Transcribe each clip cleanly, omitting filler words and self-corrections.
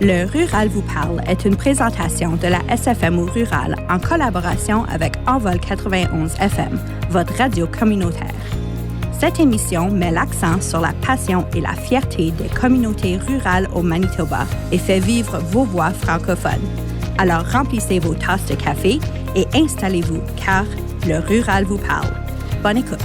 Le Rural vous parle est une présentation de la SFMO Rural en collaboration avec Envol 91 FM, votre radio communautaire. Cette émission met l'accent sur la passion et la fierté des communautés rurales au Manitoba et fait vivre vos voix francophones. Alors remplissez vos tasses de café et installez-vous car le Rural vous parle. Bonne écoute.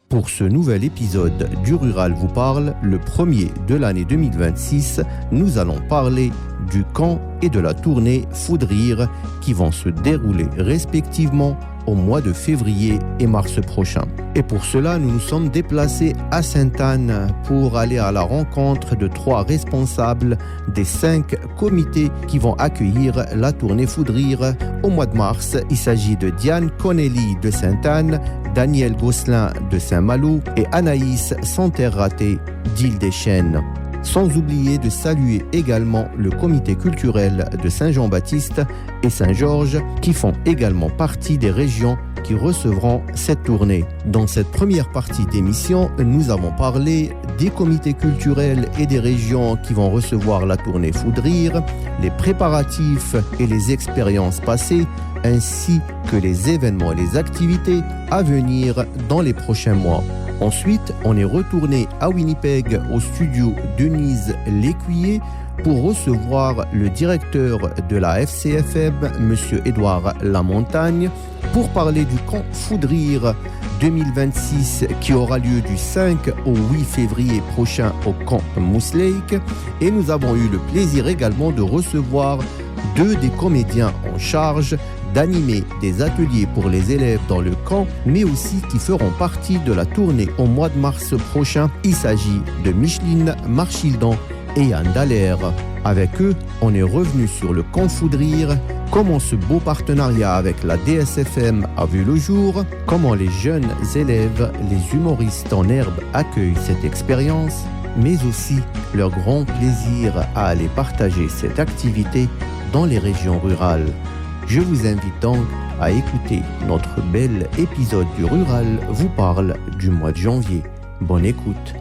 Pour ce nouvel épisode du Rural vous parle, le premier de l'année 2026, nous allons parler du camp et de la tournée Foudrire qui vont se dérouler respectivement au mois de février et mars prochain. Et pour cela, nous nous sommes déplacés à Sainte-Anne pour aller à la rencontre de 3 responsables des 5 comités qui vont accueillir la tournée Foudrire au mois de mars. Il s'agit de Diane Connelly de Sainte-Anne, Daniel Gosselin de Saint-Malo et Anaïs Santerre-Raté d'Île-des-Chênes. Sans oublier de saluer également le comité culturel de Saint-Jean-Baptiste et Saint-Georges qui font également partie des régions qui recevront cette tournée. Dans cette première partie d'émission, nous avons parlé des comités culturels et des régions qui vont recevoir la tournée Foudrire, les préparatifs et les expériences passées, ainsi que les événements et les activités à venir dans les prochains mois. Ensuite, on est retourné à Winnipeg au studio Denise Lécuyer pour recevoir le directeur de la FCFM, M. Édouard Lamontagne, pour parler du camp Foudrire 2026 qui aura lieu du 5 au 8 février prochain au camp Moose Lake. Et nous avons eu le plaisir également de recevoir 2 des comédiens en charge d'animer des ateliers pour les élèves dans le camp, mais aussi qui feront partie de la tournée au mois de mars prochain. Il s'agit de Micheline Marchildan et Yann Dallaire. Avec eux, on est revenu sur le camp Foudrire, comment ce beau partenariat avec la DSFM a vu le jour, comment les jeunes élèves, les humoristes en herbe accueillent cette expérience, mais aussi leur grand plaisir à aller partager cette activité dans les régions rurales. Je vous invite donc à écouter notre bel épisode du Rural vous parle du mois de janvier. Bonne écoute.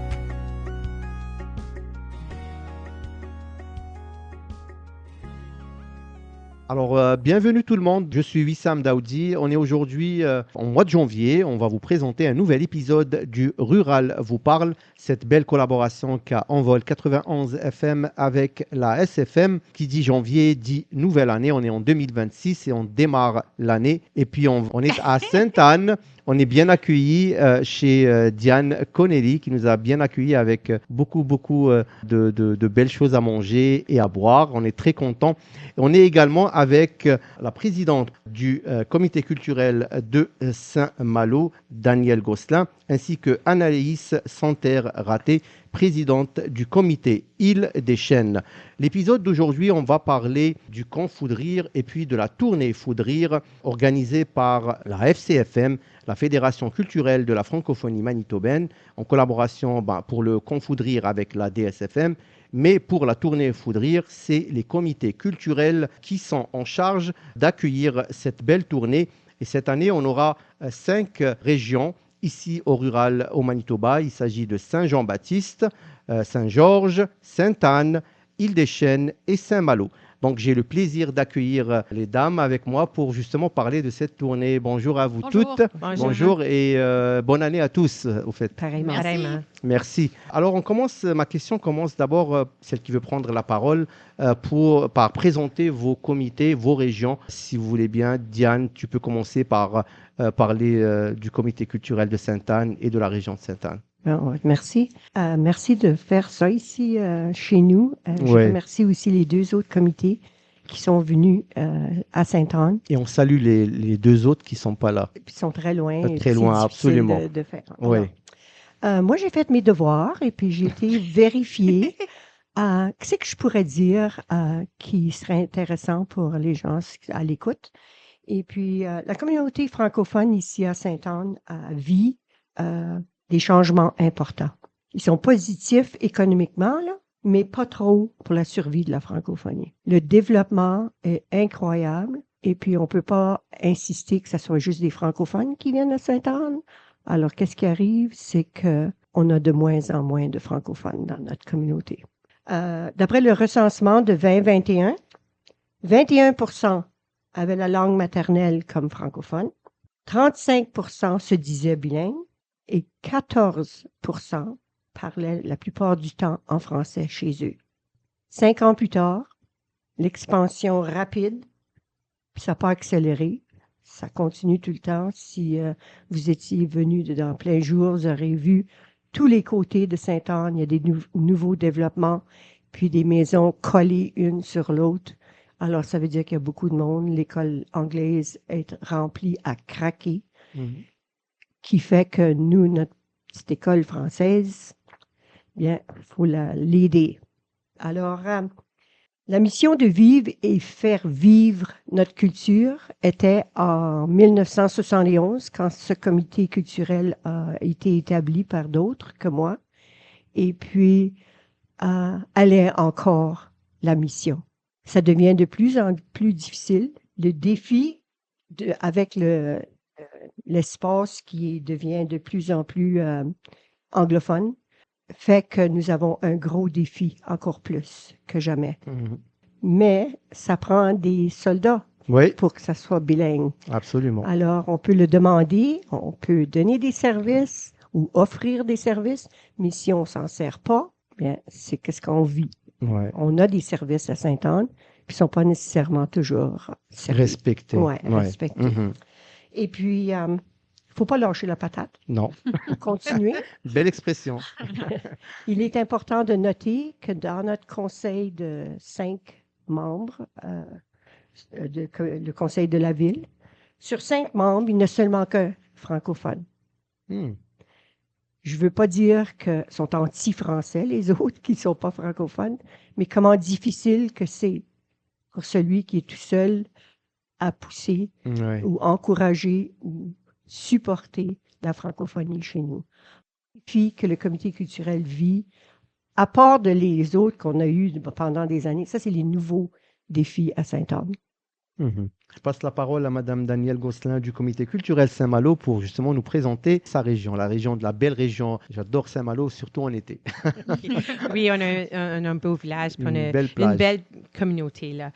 Alors, bienvenue tout le monde, je suis Wissam Daoudi. On est aujourd'hui en mois de janvier. On va vous présenter un nouvel épisode du Rural vous parle, cette belle collaboration qu'a Envol 91 FM avec la SFM. Qui dit janvier dit nouvelle année. On est en 2026 et on démarre l'année. Et puis on est à Sainte-Anne. On est bien accueillis chez Diane Connelly qui nous a bien accueillis avec beaucoup de belles choses à manger et à boire. On est très contents. On est également avec la présidente du comité culturel de Saint-Malo, Daniel Gosselin, ainsi que Anaïs Santerre-Raté, présidente du comité Île-des-Chênes. L'épisode d'aujourd'hui, on va parler du camp Foudrire et puis de la tournée Foudrire organisée par la FCFM, la Fédération culturelle de la francophonie manitobaine, en collaboration pour le camp Foudrire avec la DSFM. Mais pour la tournée Foudrire, c'est les comités culturels qui sont en charge d'accueillir cette belle tournée. Et cette année, on aura 5 régions ici au Rural au Manitoba. Il s'agit de Saint-Jean-Baptiste, Saint-Georges, Sainte-Anne, Île-des-Chênes et Saint-Malo. Donc, j'ai le plaisir d'accueillir les dames avec moi pour justement parler de cette tournée. Bonjour à vous toutes. Bonjour et bonne année à tous, au fait. Pareillement. Merci. Alors, ma question commence d'abord, celle qui veut prendre la parole, par présenter vos comités, vos régions. Si vous voulez bien, Diane, tu peux commencer par parler du comité culturel de Sainte-Anne et de la région de Sainte-Anne. Merci. Merci de faire ça ici chez nous. Je remercie aussi les 2 autres comités qui sont venus à Sainte-Anne. Et on salue les 2 autres qui ne sont pas là. Ils sont très loin. Très loin, absolument. De faire. Oui. Moi, j'ai fait mes devoirs et puis j'ai été vérifier qu'est-ce que je pourrais dire qui serait intéressant pour les gens à l'écoute. Et puis, la communauté francophone ici à Sainte-Anne vit des changements importants. Ils sont positifs économiquement, là, mais pas trop pour la survie de la francophonie. Le développement est incroyable Et puis, on ne peut pas insister que ce soit juste des francophones qui viennent à Sainte-Anne. Alors, qu'est-ce qui arrive? C'est qu'on a de moins en moins de francophones dans notre communauté. D'après le recensement de 2021, 21% avaient la langue maternelle comme francophone, 35% se disaient bilingues et 14% parlaient la plupart du temps en français chez eux. 5 ans plus tard, l'expansion rapide, ça n'a pas accéléré, ça continue tout le temps. Si vous étiez venu dans plein jour, vous aurez vu tous les côtés de Sainte-Anne, il y a des nouveaux développements, puis des maisons collées une sur l'autre. Alors, ça veut dire qu'il y a beaucoup de monde. L'école anglaise est remplie à craquer, qui fait que nous, notre petite école française, bien, il faut l'aider. Alors, la mission de vivre et faire vivre notre culture était en 1971, quand ce comité culturel a été établi par d'autres que moi. Et puis, elle est encore la mission. Ça devient de plus en plus difficile. Le défi avec l'espace qui devient de plus en plus anglophone fait que nous avons un gros défi, encore plus que jamais. Mais ça prend des soldats pour que ça soit bilingue. Absolument. Alors, on peut le demander, on peut donner des services ou offrir des services, mais si on ne s'en sert pas, bien, c'est qu'est-ce qu'on vit. Ouais. On a des services à Sainte-Anne, puis ils ne sont pas nécessairement toujours respectés. Oui, respectés. Et puis, il ne faut pas lâcher la patate. Non. Continuer. Belle expression. Il est important de noter que dans notre conseil de 5 membres, le conseil de la ville, sur 5 membres, il n'y a seulement qu'un francophone. Je ne veux pas dire qu'ils sont anti-français, les autres qui ne sont pas francophones, mais comment difficile que c'est pour celui qui est tout seul à pousser ou encourager ou supporter la francophonie chez nous. Puis que le comité culturel vit, à part de les autres qu'on a eus pendant des années, ça c'est les nouveaux défis à Sainte-Anne. Je passe la parole à Madame Danielle Gosselin du comité culturel Saint-Malo pour justement nous présenter sa région, la région de la belle région. J'adore Saint-Malo, surtout en été. Oui, on a un beau village, puis on a une belle communauté là.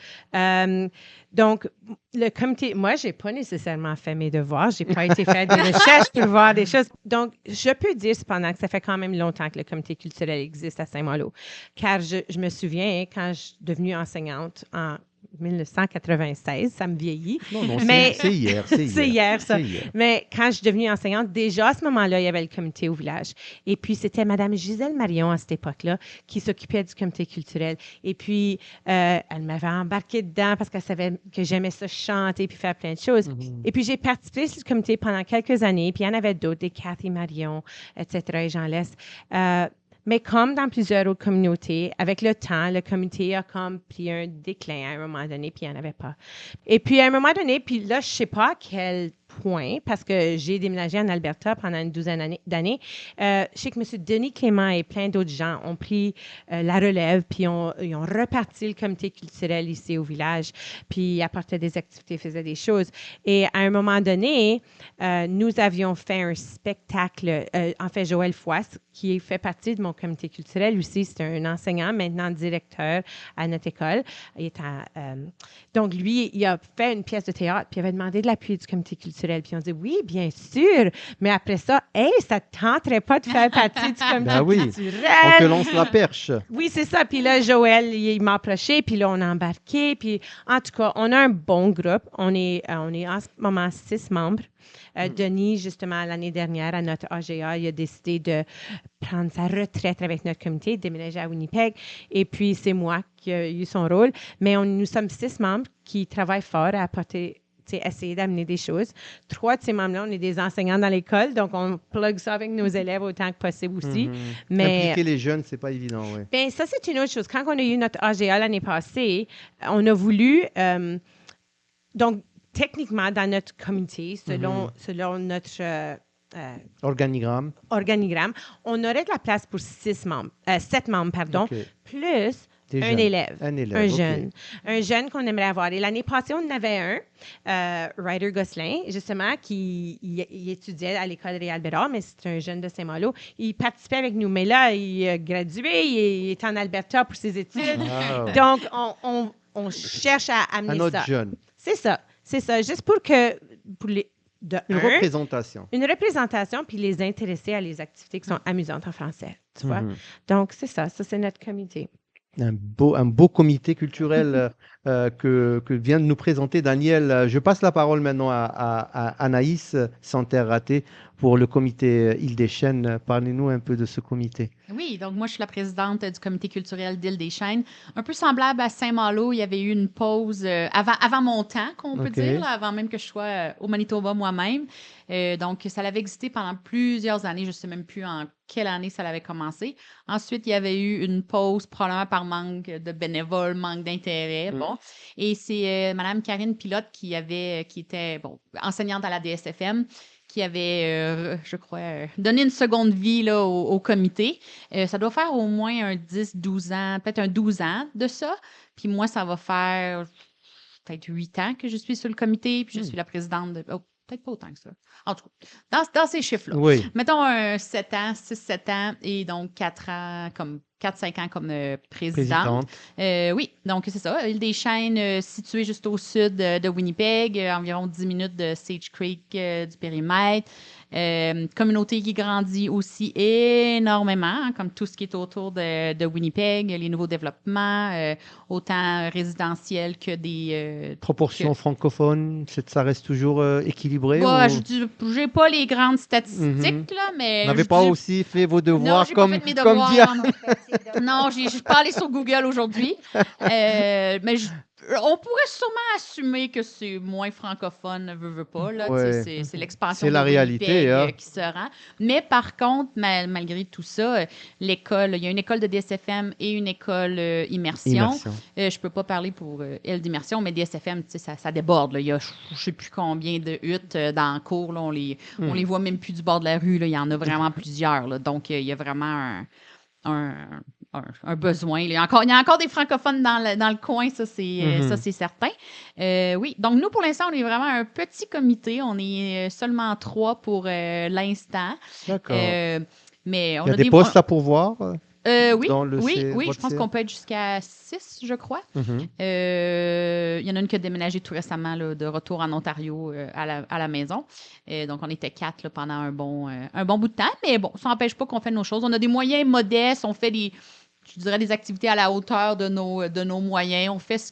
Donc, le comité, moi, j'ai pas nécessairement fait mes devoirs, j'ai pas été faire des recherches pour voir des choses. Donc, je peux dire cependant que ça fait quand même longtemps que le comité culturel existe à Saint-Malo, car je me souviens quand je suis devenue enseignante en 1996, ça me vieillit. Non, mais c'est hier. C'est hier, ça. C'est hier. Mais quand je suis devenue enseignante, déjà à ce moment-là, il y avait le comité au village. Et puis, c'était Mme Gisèle Marion à cette époque-là qui s'occupait du comité culturel. Et puis, elle m'avait embarquée dedans parce qu'elle savait que j'aimais ça chanter puis faire plein de choses. Et puis, j'ai participé sur le comité pendant quelques années. Puis, il y en avait d'autres, des Cathy Marion, etc. Et j'en laisse. Mais comme dans plusieurs autres communautés, avec le temps, le comité a comme pris un déclin à un moment donné, puis il n'y en avait pas. Et puis à un moment donné, puis là, je ne sais pas à quel point, parce que j'ai déménagé en Alberta pendant une douzaine d'années, je sais que M. Denis Clément et plein d'autres gens ont pris la relève, puis ils ont reparti le comité culturel ici au village, puis ils apportaient des activités, faisaient des choses. Et à un moment donné, nous avions fait un spectacle, en fait, Joël Foisse, qui fait partie de mon comité culturel aussi, c'est un enseignant, maintenant directeur à notre école. Donc, lui, il a fait une pièce de théâtre, puis il avait demandé de l'appui du comité culturel. Puis on dit, oui, bien sûr, mais après ça, ça ne tenterait pas de faire partie du comité culturel. On te lance la perche. Oui, c'est ça. Puis là, Joël, il m'a approché, puis là, on a embarqué. Puis en tout cas, on a un bon groupe. On est en ce moment 6 membres. Denis, justement, l'année dernière, à notre AGA, il a décidé de prendre sa retraite avec notre comité, de déménager à Winnipeg. Et puis, c'est moi qui ai eu son rôle. Mais nous sommes 6 membres qui travaillent fort à apporter, essayer d'amener des choses. 3 de ces membres-là, on est des enseignants dans l'école, donc on plug ça avec nos élèves autant que possible aussi. Mais impliquer les jeunes, c'est pas évident, oui. Bien, ça, c'est une autre chose. Quand on a eu notre AGA l'année passée, on a voulu... donc, techniquement, dans notre comité, selon notre organigramme, on aurait de la place pour 7 membres, plus Des Un jeunes. élève. Un élève, Un ok. jeune. Un jeune qu'on aimerait avoir. Et l'année passée, on en avait un, Ryder Gosselin, justement, il étudiait à l'école Réal Bérard, mais c'est un jeune de Saint-Malo. Il participait avec nous, mais là, il a gradué, il est en Alberta pour ses études. Wow. Donc, on cherche à Un amener autre ça. jeune. C'est ça. Juste pour les... Une représentation. Une représentation, puis les intéresser à les activités qui sont amusantes en français, tu vois. Mhm. Donc, c'est ça. Ça, c'est notre comité. Un beau comité culturel que vient de nous présenter Daniel. Je passe la parole maintenant à Anaïs Santerre-Raté pour le comité Île-des-Chênes. Parlez-nous un peu de ce comité. Oui, donc moi, je suis la présidente du comité culturel d'Île-des-Chênes. Un peu semblable à Saint-Malo, il y avait eu une pause avant mon temps, qu'on peut OK. dire, là, avant même que je sois au Manitoba moi-même. Donc, ça avait existé pendant plusieurs années. Je ne sais même plus en quelle année ça avait commencé. Ensuite, il y avait eu une pause, probablement par manque de bénévoles, manque d'intérêt. Bon. Et c'est Mme Karine Pilote qui était enseignante à la DSFM, qui avait, je crois, donné une seconde vie là, au comité. Ça doit faire au moins un 10-12 ans, peut-être un 12 ans de ça. Puis moi, ça va faire peut-être 8 ans que je suis sur le comité, puis je suis la présidente de... Oh, peut-être pas autant que ça. En tout cas, dans ces chiffres-là. Oui. Mettons 7 ans, 6-7 ans, et donc 4-5 ans comme présidente. Oui, donc c'est ça. Île-des-Chênes, située juste au sud de Winnipeg, environ 10 minutes de Sage Creek du périmètre. Communauté qui grandit aussi énormément, hein, comme tout ce qui est autour de Winnipeg, les nouveaux développements, autant résidentiels que des... Proportion francophone, ça reste toujours équilibré? Bah, ou... je n'ai pas les grandes statistiques, là, mais... Vous n'avez je pas dis- aussi fait vos Non, devoirs j'ai pas comme, fait mes comme devoirs, dit... non, je suis pas allée sur Google aujourd'hui. Mais on pourrait sûrement assumer que c'est moins francophone, veut pas. Là, Ouais. tu sais, c'est l'expansion C'est la de réalité, Winnipeg, hein. qui se rend. Mais par contre, malgré tout ça, l'école, il y a une école de DSFM et une école immersion. Immersion. Je peux pas parler pour elle d'immersion, mais DSFM, tu sais, ça déborde. Là. Il y a je sais plus combien de huttes dans le cours. Là, on les voit même plus du bord de la rue. Là. Il y en a vraiment plusieurs. Là. Donc, il y a vraiment un besoin. Il y a encore des francophones dans le coin, ça c'est certain. Oui, donc nous, pour l'instant, on est vraiment un petit comité. On est seulement 3 pour l'instant. D'accord. Mais on Il y a a des postes à pourvoir? oui, dans le oui, C- oui, je votre pense C- qu'on peut être jusqu'à 6, je crois. Mhm. Il y en a une qui a déménagé tout récemment là, de retour en Ontario à la maison. Donc, on était 4 là, pendant un bon bout de temps. Mais bon, ça n'empêche pas qu'on fait nos choses. On a des moyens modestes. On fait je dirais, des activités à la hauteur de nos moyens. On fait ce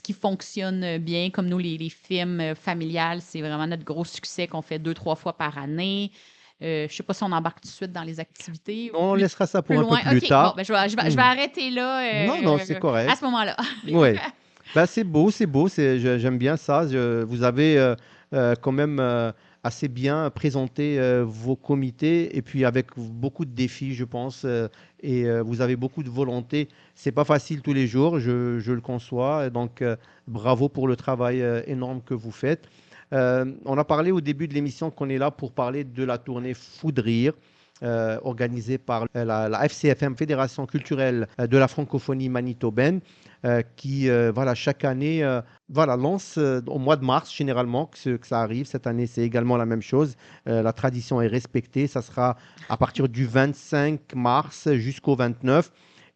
qui fonctionne bien. Comme nous, les films familiales, c'est vraiment notre gros succès qu'on fait 2-3 fois par année. Je ne sais pas si on embarque tout de suite dans les activités. On Plus- laissera ça pour plus un loin. peu plus OK, tard. bon, ben, je vais arrêter là. Non, c'est correct. À ce moment-là. Oui. Ben, c'est beau. J'aime bien ça. Vous avez quand même assez bien présenté vos comités et puis avec beaucoup de défis, je pense. Et vous avez beaucoup de volonté. C'est pas facile tous les jours, je le conçois. Et donc, bravo pour le travail énorme que vous faites. On a parlé au début de l'émission qu'on est là pour parler de la tournée Foudrire. Organisée par la FCFM, Fédération culturelle de la francophonie manitobaine, qui chaque année lance au mois de mars généralement que ça arrive. Cette année, c'est également la même chose. La tradition est respectée. Ça sera à partir du 25 mars jusqu'au 29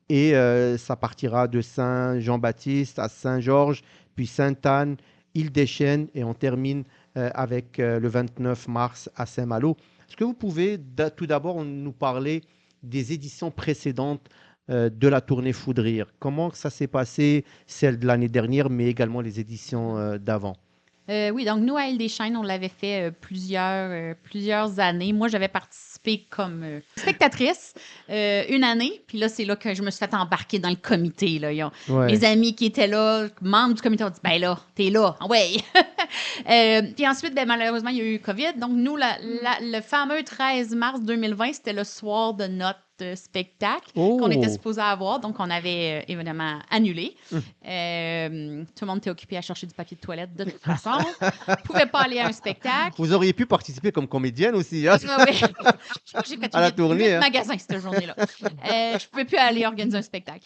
et ça partira de Saint-Jean-Baptiste à Saint-Georges, puis Sainte-Anne, Île-des-Chênes et on termine avec le 29 mars à Saint-Malo. Est-ce que vous pouvez tout d'abord nous parler des éditions précédentes de la tournée Foudrire? Comment ça s'est passé, celle de l'année dernière, mais également les éditions d'avant? Oui, donc nous, à Île-des-Chênes, on l'avait fait plusieurs années. Moi, j'avais participé comme spectatrice une année. Puis là, c'est là que je me suis fait embarquer dans le comité. Là. Mes amis qui étaient là, membres du comité, ont dit « Ben là, t'es là, ouais! » Puis ensuite, malheureusement, il y a eu COVID. Donc nous, le fameux 13 mars 2020, c'était le soir de notre spectacle qu'on était supposé avoir. Donc, on avait évidemment annulé. Tout le monde était occupé à chercher du papier de toilette de toute façon. On ne pouvait pas aller à un spectacle. Vous auriez pu participer comme comédienne aussi. Hein? Oui. J'ai fait À la 8 tournée, hein. magasins cette journée-là. Je ne pouvais plus aller organiser un spectacle.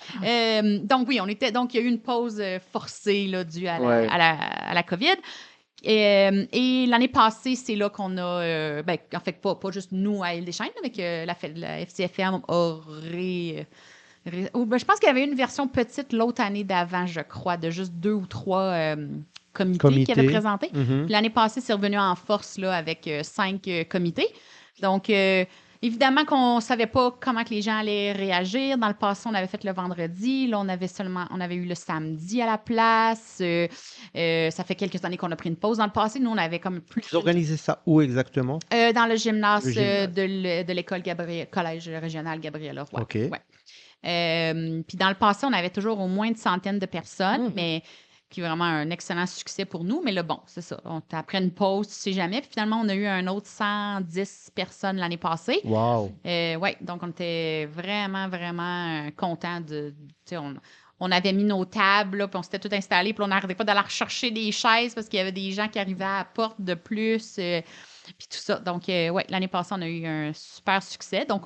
Donc, oui, donc, il y a eu une pause forcée là, due à Ouais. à la COVID. Et l'année passée, c'est là qu'on a, en fait, pas juste nous à Île-des-Chênes, mais que la FCFM a je pense qu'il y avait une version petite l'autre année d'avant, je crois, de juste 2 ou 3 comités qui avaient présenté. Mhm. Puis l'année passée, c'est revenu en force là, avec 5 comités. Donc, évidemment qu'on ne savait pas comment que les gens allaient réagir. Dans le passé, on avait fait le vendredi. Là, on avait eu le samedi à la place. Ça fait quelques années qu'on a pris une pause. Dans le passé, nous, on avait comme plus... Vous organisez ça où exactement? Dans le gymnase, Le gymnase. de l'école collège régional Gabriel Roy. OK. Ouais. Puis dans le passé, on avait toujours au moins une centaine de personnes, Mhm. mais qui est vraiment un excellent succès pour nous. Mais là, bon, c'est ça. Après une pause, tu sais jamais. Puis finalement, on a eu un autre 110 personnes l'année passée. Wow. Oui, donc on était vraiment, vraiment contents de... Tu sais, on avait mis nos tables, là, puis on s'était tout installé, puis on n'arrêtait pas d'aller rechercher des chaises parce qu'il y avait des gens qui arrivaient à la porte de plus, puis tout ça. Donc, oui, l'année passée, on a eu un super succès. Donc,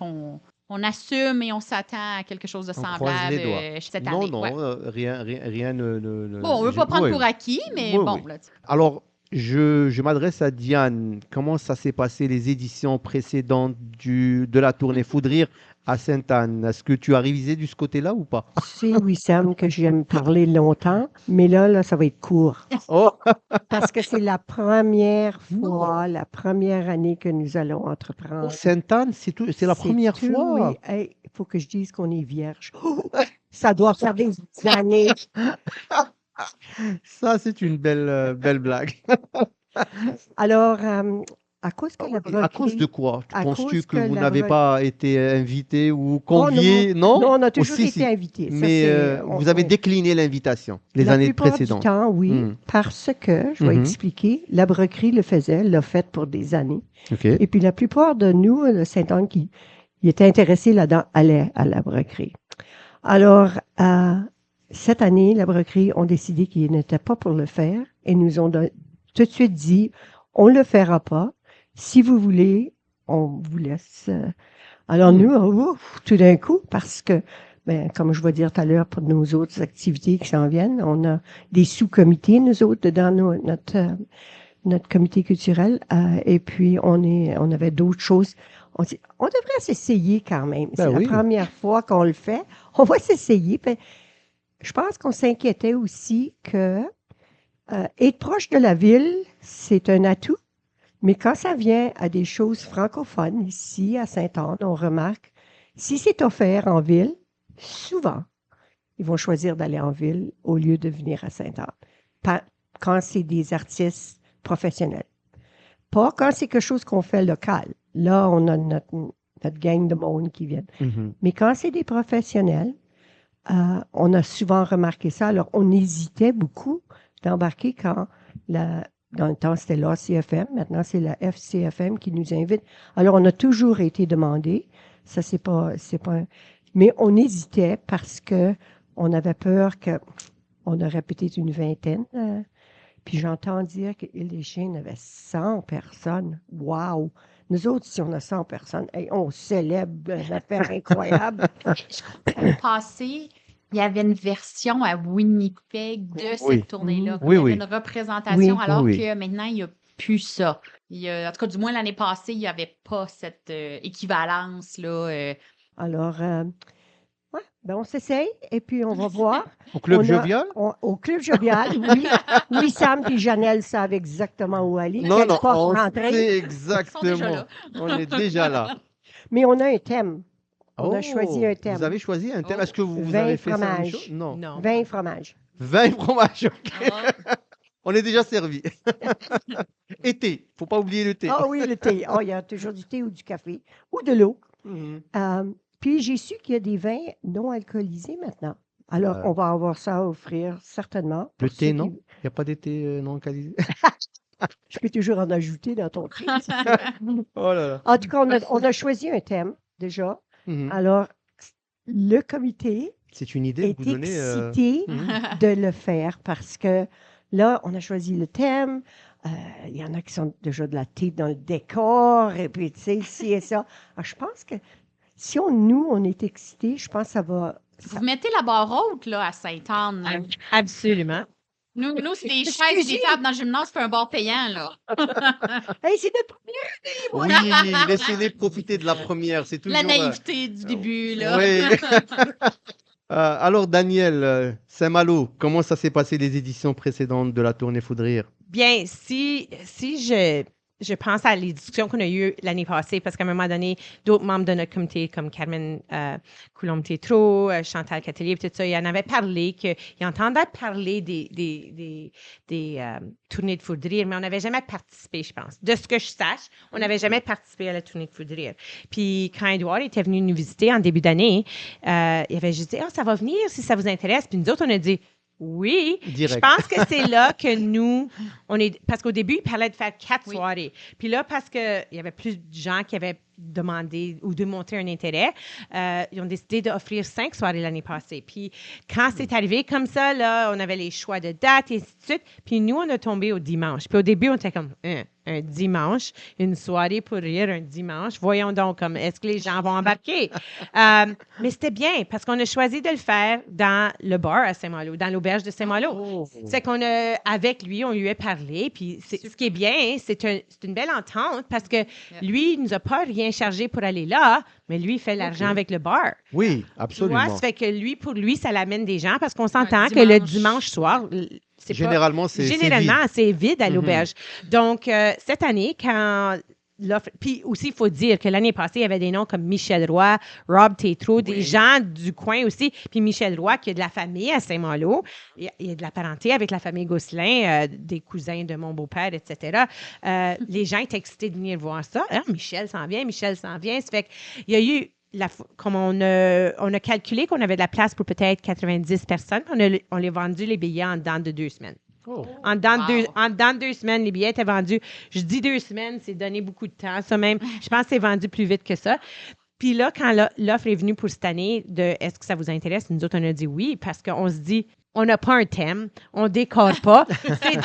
on assume et on s'attend à quelque chose de On croise semblable les doigts. cette Non, année. non, Ouais. rien ne... Bon, on ne veut pas prendre Oui, pour acquis, mais oui, bon. oui. Là, tu sais. Alors, je m'adresse à Diane. Comment ça s'est passé les éditions précédentes de la tournée Foudrire à Sainte-Anne? Est-ce que tu as révisé de ce côté-là ou pas? C'est Wissam que j'aime parler longtemps, mais là, ça va être court. Oh, Parce que c'est la première fois, la première année que nous allons entreprendre. Sainte-Anne, c'est la première tout, fois. Oui. Hey, il faut que je dise qu'on est vierge. Ça doit faire des années. Ça, c'est une belle blague. Alors, à cause que la À cause broderie- de quoi? à Penses-tu cause que que vous la n'avez bro- pas été invité ou Oh, convié? Non? Non, on a toujours Aussi, été si. invités. Ça, Mais c'est- vous avez décliné l'invitation les la années plupart précédentes. du temps, oui, Hmm. parce que, je vais Mhm. expliquer, la broderie le faisait, l'a fait pour des années. OK. Et puis la plupart de nous, de Sainte-Anne, qui étaient intéressés là-dedans, allaient à la broderie. Alors, cette année, la broderie ont décidé qu'ils n'étaient pas pour le faire et nous ont tout de suite dit, on ne le fera pas. Si vous voulez, on vous laisse. Alors nous, ouf, tout d'un coup, parce que, comme je vais dire tout à l'heure, pour nos autres activités qui s'en viennent, on a des sous-comités, nous autres, dans notre comité culturel. Et puis, on avait d'autres choses. On dit, on devrait s'essayer quand même. Ben C'est oui. la première fois qu'on le fait. On va s'essayer. Puis, je pense qu'on s'inquiétait aussi que être proche de la ville, c'est un atout. Mais quand ça vient à des choses francophones, ici, à Sainte-Anne, on remarque, si c'est offert en ville, souvent, ils vont choisir d'aller en ville au lieu de venir à Sainte-Anne. Quand c'est des artistes professionnels. Pas quand c'est quelque chose qu'on fait local. Là, on a notre gang de monde qui viennent. Mhm. Mais quand c'est des professionnels, on a souvent remarqué ça. Alors, on hésitait beaucoup d'embarquer quand dans le temps, c'était l'ACFM. Maintenant, c'est la FCFM qui nous invite. Alors, on a toujours été demandé. Ça, c'est pas mais on hésitait parce que on avait peur on aurait peut-être une vingtaine. Puis j'entends dire que Île-des-Chênes avait 100 personnes. Wow! Nous autres, si on a 100 personnes, hey, on célèbre une affaire incroyable. L'année passée, il y avait une version à Winnipeg de Oui. cette tournée-là. Oui, Il y avait oui. une représentation, Oui. alors Oui. que maintenant, il n'y a plus ça. En tout cas, du moins, l'année passée, il n'y avait pas cette équivalence, là. Alors, ouais, on s'essaye et puis on va voir. Au Club On a- Jovial? Au Club Jovial, oui. Oui, Sam et Janelle savent exactement où aller. Non, quelle non, porte on rentrer. sait Ils sont déjà exactement. là. On est déjà là. Mais on a un thème. On a Oh, choisi un thème. Vous avez choisi un thème. Oh. Est-ce que vous 20 avez fait ça la même fromages. chose? Non. Non. 20 fromages. 20 fromages. OK. Ah, On est déjà servi. Été. Faut pas oublier le thé. Ah oui, le thé. Oh, il y a toujours du thé ou du café ou de l'eau. Mhm. Puis j'ai su qu'il y a des vins non alcoolisés maintenant. Alors, on va avoir ça à offrir certainement. Le pour thé, ceux non? qui- Il n'y a pas d'été non alcoolisé? Je peux toujours en ajouter dans ton thé. Oh là là. En tout cas, on a choisi un thème déjà. Mhm. Alors, le comité C'est une idée est que vous donnez. excité Mhm. de le faire parce que Là, on a choisi le thème. Il y en a qui sont déjà de la tête dans le décor, et puis, tu sais, ci et ça. Alors, je pense que si on est excités, je pense que ça va... Vous mettez la barre haute, là, à Sainte-Anne. là. Absolument. Nous c'est des chaises et des tables dans le gymnase, c'est un bar payant, là. Hey, c'est notre première année! Oui, laissez-les profiter de la première. C'est toujours. La naïveté du début, là. Oui. Alors, Daniel, Saint-Malo, comment ça s'est passé les éditions précédentes de la tournée Foudrire? Bien, si je pense à les discussions qu'on a eues l'année passée, parce qu'à un moment donné, d'autres membres de notre comité, comme Carmen Coulombe-Tétrault, Chantal Catelier, tout ça, ils en avaient parlé, qu'ils entendaient parler des tournées de Foudrire, mais on n'avait jamais participé, je pense. De ce que je sache, on n'avait jamais participé à la tournée de Foudrire. Puis quand Edouard était venu nous visiter en début d'année, il avait juste dit « Ah, ça va venir si ça vous intéresse. » Puis nous autres, on a dit oui, Direct. je pense que c'est là que nous, parce qu'au début, il parlait de faire 4 Oui. soirées. Puis là, parce qu'il y avait plus de gens qui avaient demandé ou démontré un intérêt, ils ont décidé d'offrir 5 soirées l'année passée. Puis quand c'est arrivé comme ça, là, on avait les choix de dates et ainsi de suite. Puis nous, on a tombé au dimanche. Puis au début, on était comme, un dimanche, une soirée pour rire un dimanche. Voyons donc, comme est-ce que les gens vont embarquer? Mais c'était bien parce qu'on a choisi de le faire dans le bar à Saint-Malo, dans l'auberge de Saint-Malo. Oh. C'est qu'on a, avec lui, on lui a parlé. Puis ce qui est bien, hein, c'est une belle entente parce que lui, il nous a pas rien chargé pour aller là, mais lui, il fait l'argent avec le bar. Oui, Tu absolument. vois, ça fait que lui, pour lui, ça l'amène des gens parce qu'on s'entend Un que le dimanche. dimanche soir, c'est pas... Généralement, c'est Généralement, vide. c'est vide à Mhm. l'auberge. Donc, cette année, quand l'offre... Puis aussi, il faut dire que l'année passée, il y avait des noms comme Michel Roy, Rob Tétrault, des gens du coin aussi. Puis Michel Roy, qui a de la famille à Saint-Malo, il y a de la parenté avec la famille Gosselin, des cousins de mon beau-père, etc. Les gens étaient excités de venir voir ça. Ah, Michel s'en vient, Michel s'en vient. Ça fait qu'il y a eu... Comme on a calculé qu'on avait de la place pour peut-être 90 personnes, on a vendu les billets en dedans de 2 semaines. Oh. En dedans, Wow. en dedans de 2 semaines, les billets étaient vendus. Je dis 2 semaines, c'est donné beaucoup de temps, ça même. Je pense que c'est vendu plus vite que ça. Puis là, quand l'offre est venue pour cette année de « Est-ce que ça vous intéresse? » Nous autres, on a dit oui parce qu'on se dit on n'a pas un thème, on décore pas.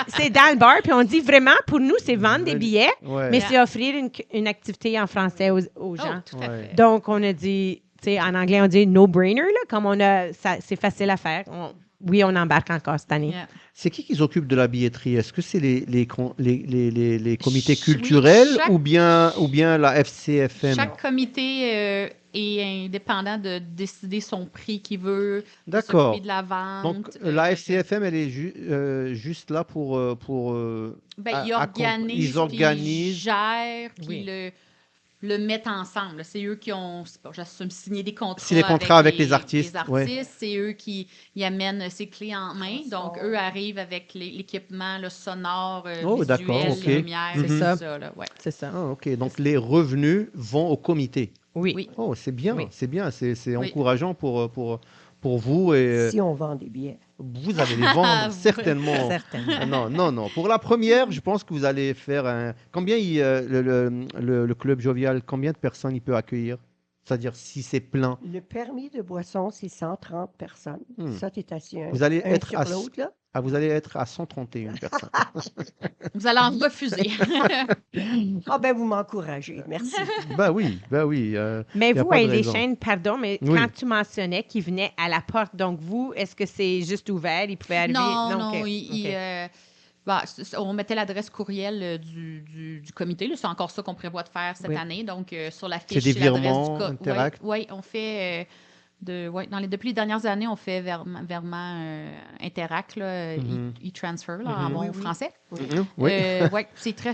C'est dans le bar, puis on dit vraiment, pour nous, c'est vendre des billets, Ouais. mais c'est offrir une activité en français aux gens. Oh, tout à Ouais. fait. Donc, on a dit, tu sais, en anglais, on dit no-brainer, là, comme c'est facile à faire. Oui, on embarque encore cette année. Yeah. C'est qui s'occupe de la billetterie? Est-ce que c'est les comités Oui, culturels chaque- ou bien la FCFM? Chaque comité est indépendant de décider son prix qu'il veut, de D'accord. s'occuper de la vente. Donc, la FCFM, elle est juste là pour Ben, ils à- organisent, ils puis organisent. ils gèrent, puis Oui. le mettent ensemble. C'est eux qui ont, c'est pas, j'assume, signé des contrats, C'est les contrats avec les artistes, ouais. C'est eux qui y amènent ces clés en main. Donc, eux arrivent avec l'équipement, le sonore, Oh, visuel, d'accord, ok. les lumières, C'est tout ça. ça. Là, ouais. C'est ça. Ah, ok. Donc, les revenus vont au comité. Oui. Oui. Oh, c'est bien, Oui. c'est bien. C'est Oui. encourageant pour vous et Si on vend des billets. vous allez les vendre certainement. Certainement. Non. Pour la première, je pense que vous allez faire un. Combien le club jovial, combien de personnes il peut accueillir? C'est-à-dire si c'est plein. Le permis de boisson, c'est 130 personnes. Hmm. Ça, tu es assis un, Vous allez un être sur à- l'autre, là. Ah, vous allez être à 131 personnes. Vous allez en refuser. Ah ben, vous m'encouragez. Merci. bah oui. Mais Y a vous, pas de les raison. chaînes, pardon, mais Oui. quand tu mentionnais qu'ils venaient à la porte, donc vous, est-ce que c'est juste ouvert? Ils pouvaient arriver? Non, ok. on mettait l'adresse courriel du comité. là. C'est encore ça qu'on prévoit de faire cette Oui. année. Donc, sur la C'est fiche, des l'adresse virements du Interact? Oui, on fait... depuis les dernières années, on fait virement Interact, là, Mhm. e-transfer là, Mhm. en bon Oui, oui. français. Oui. Ouais,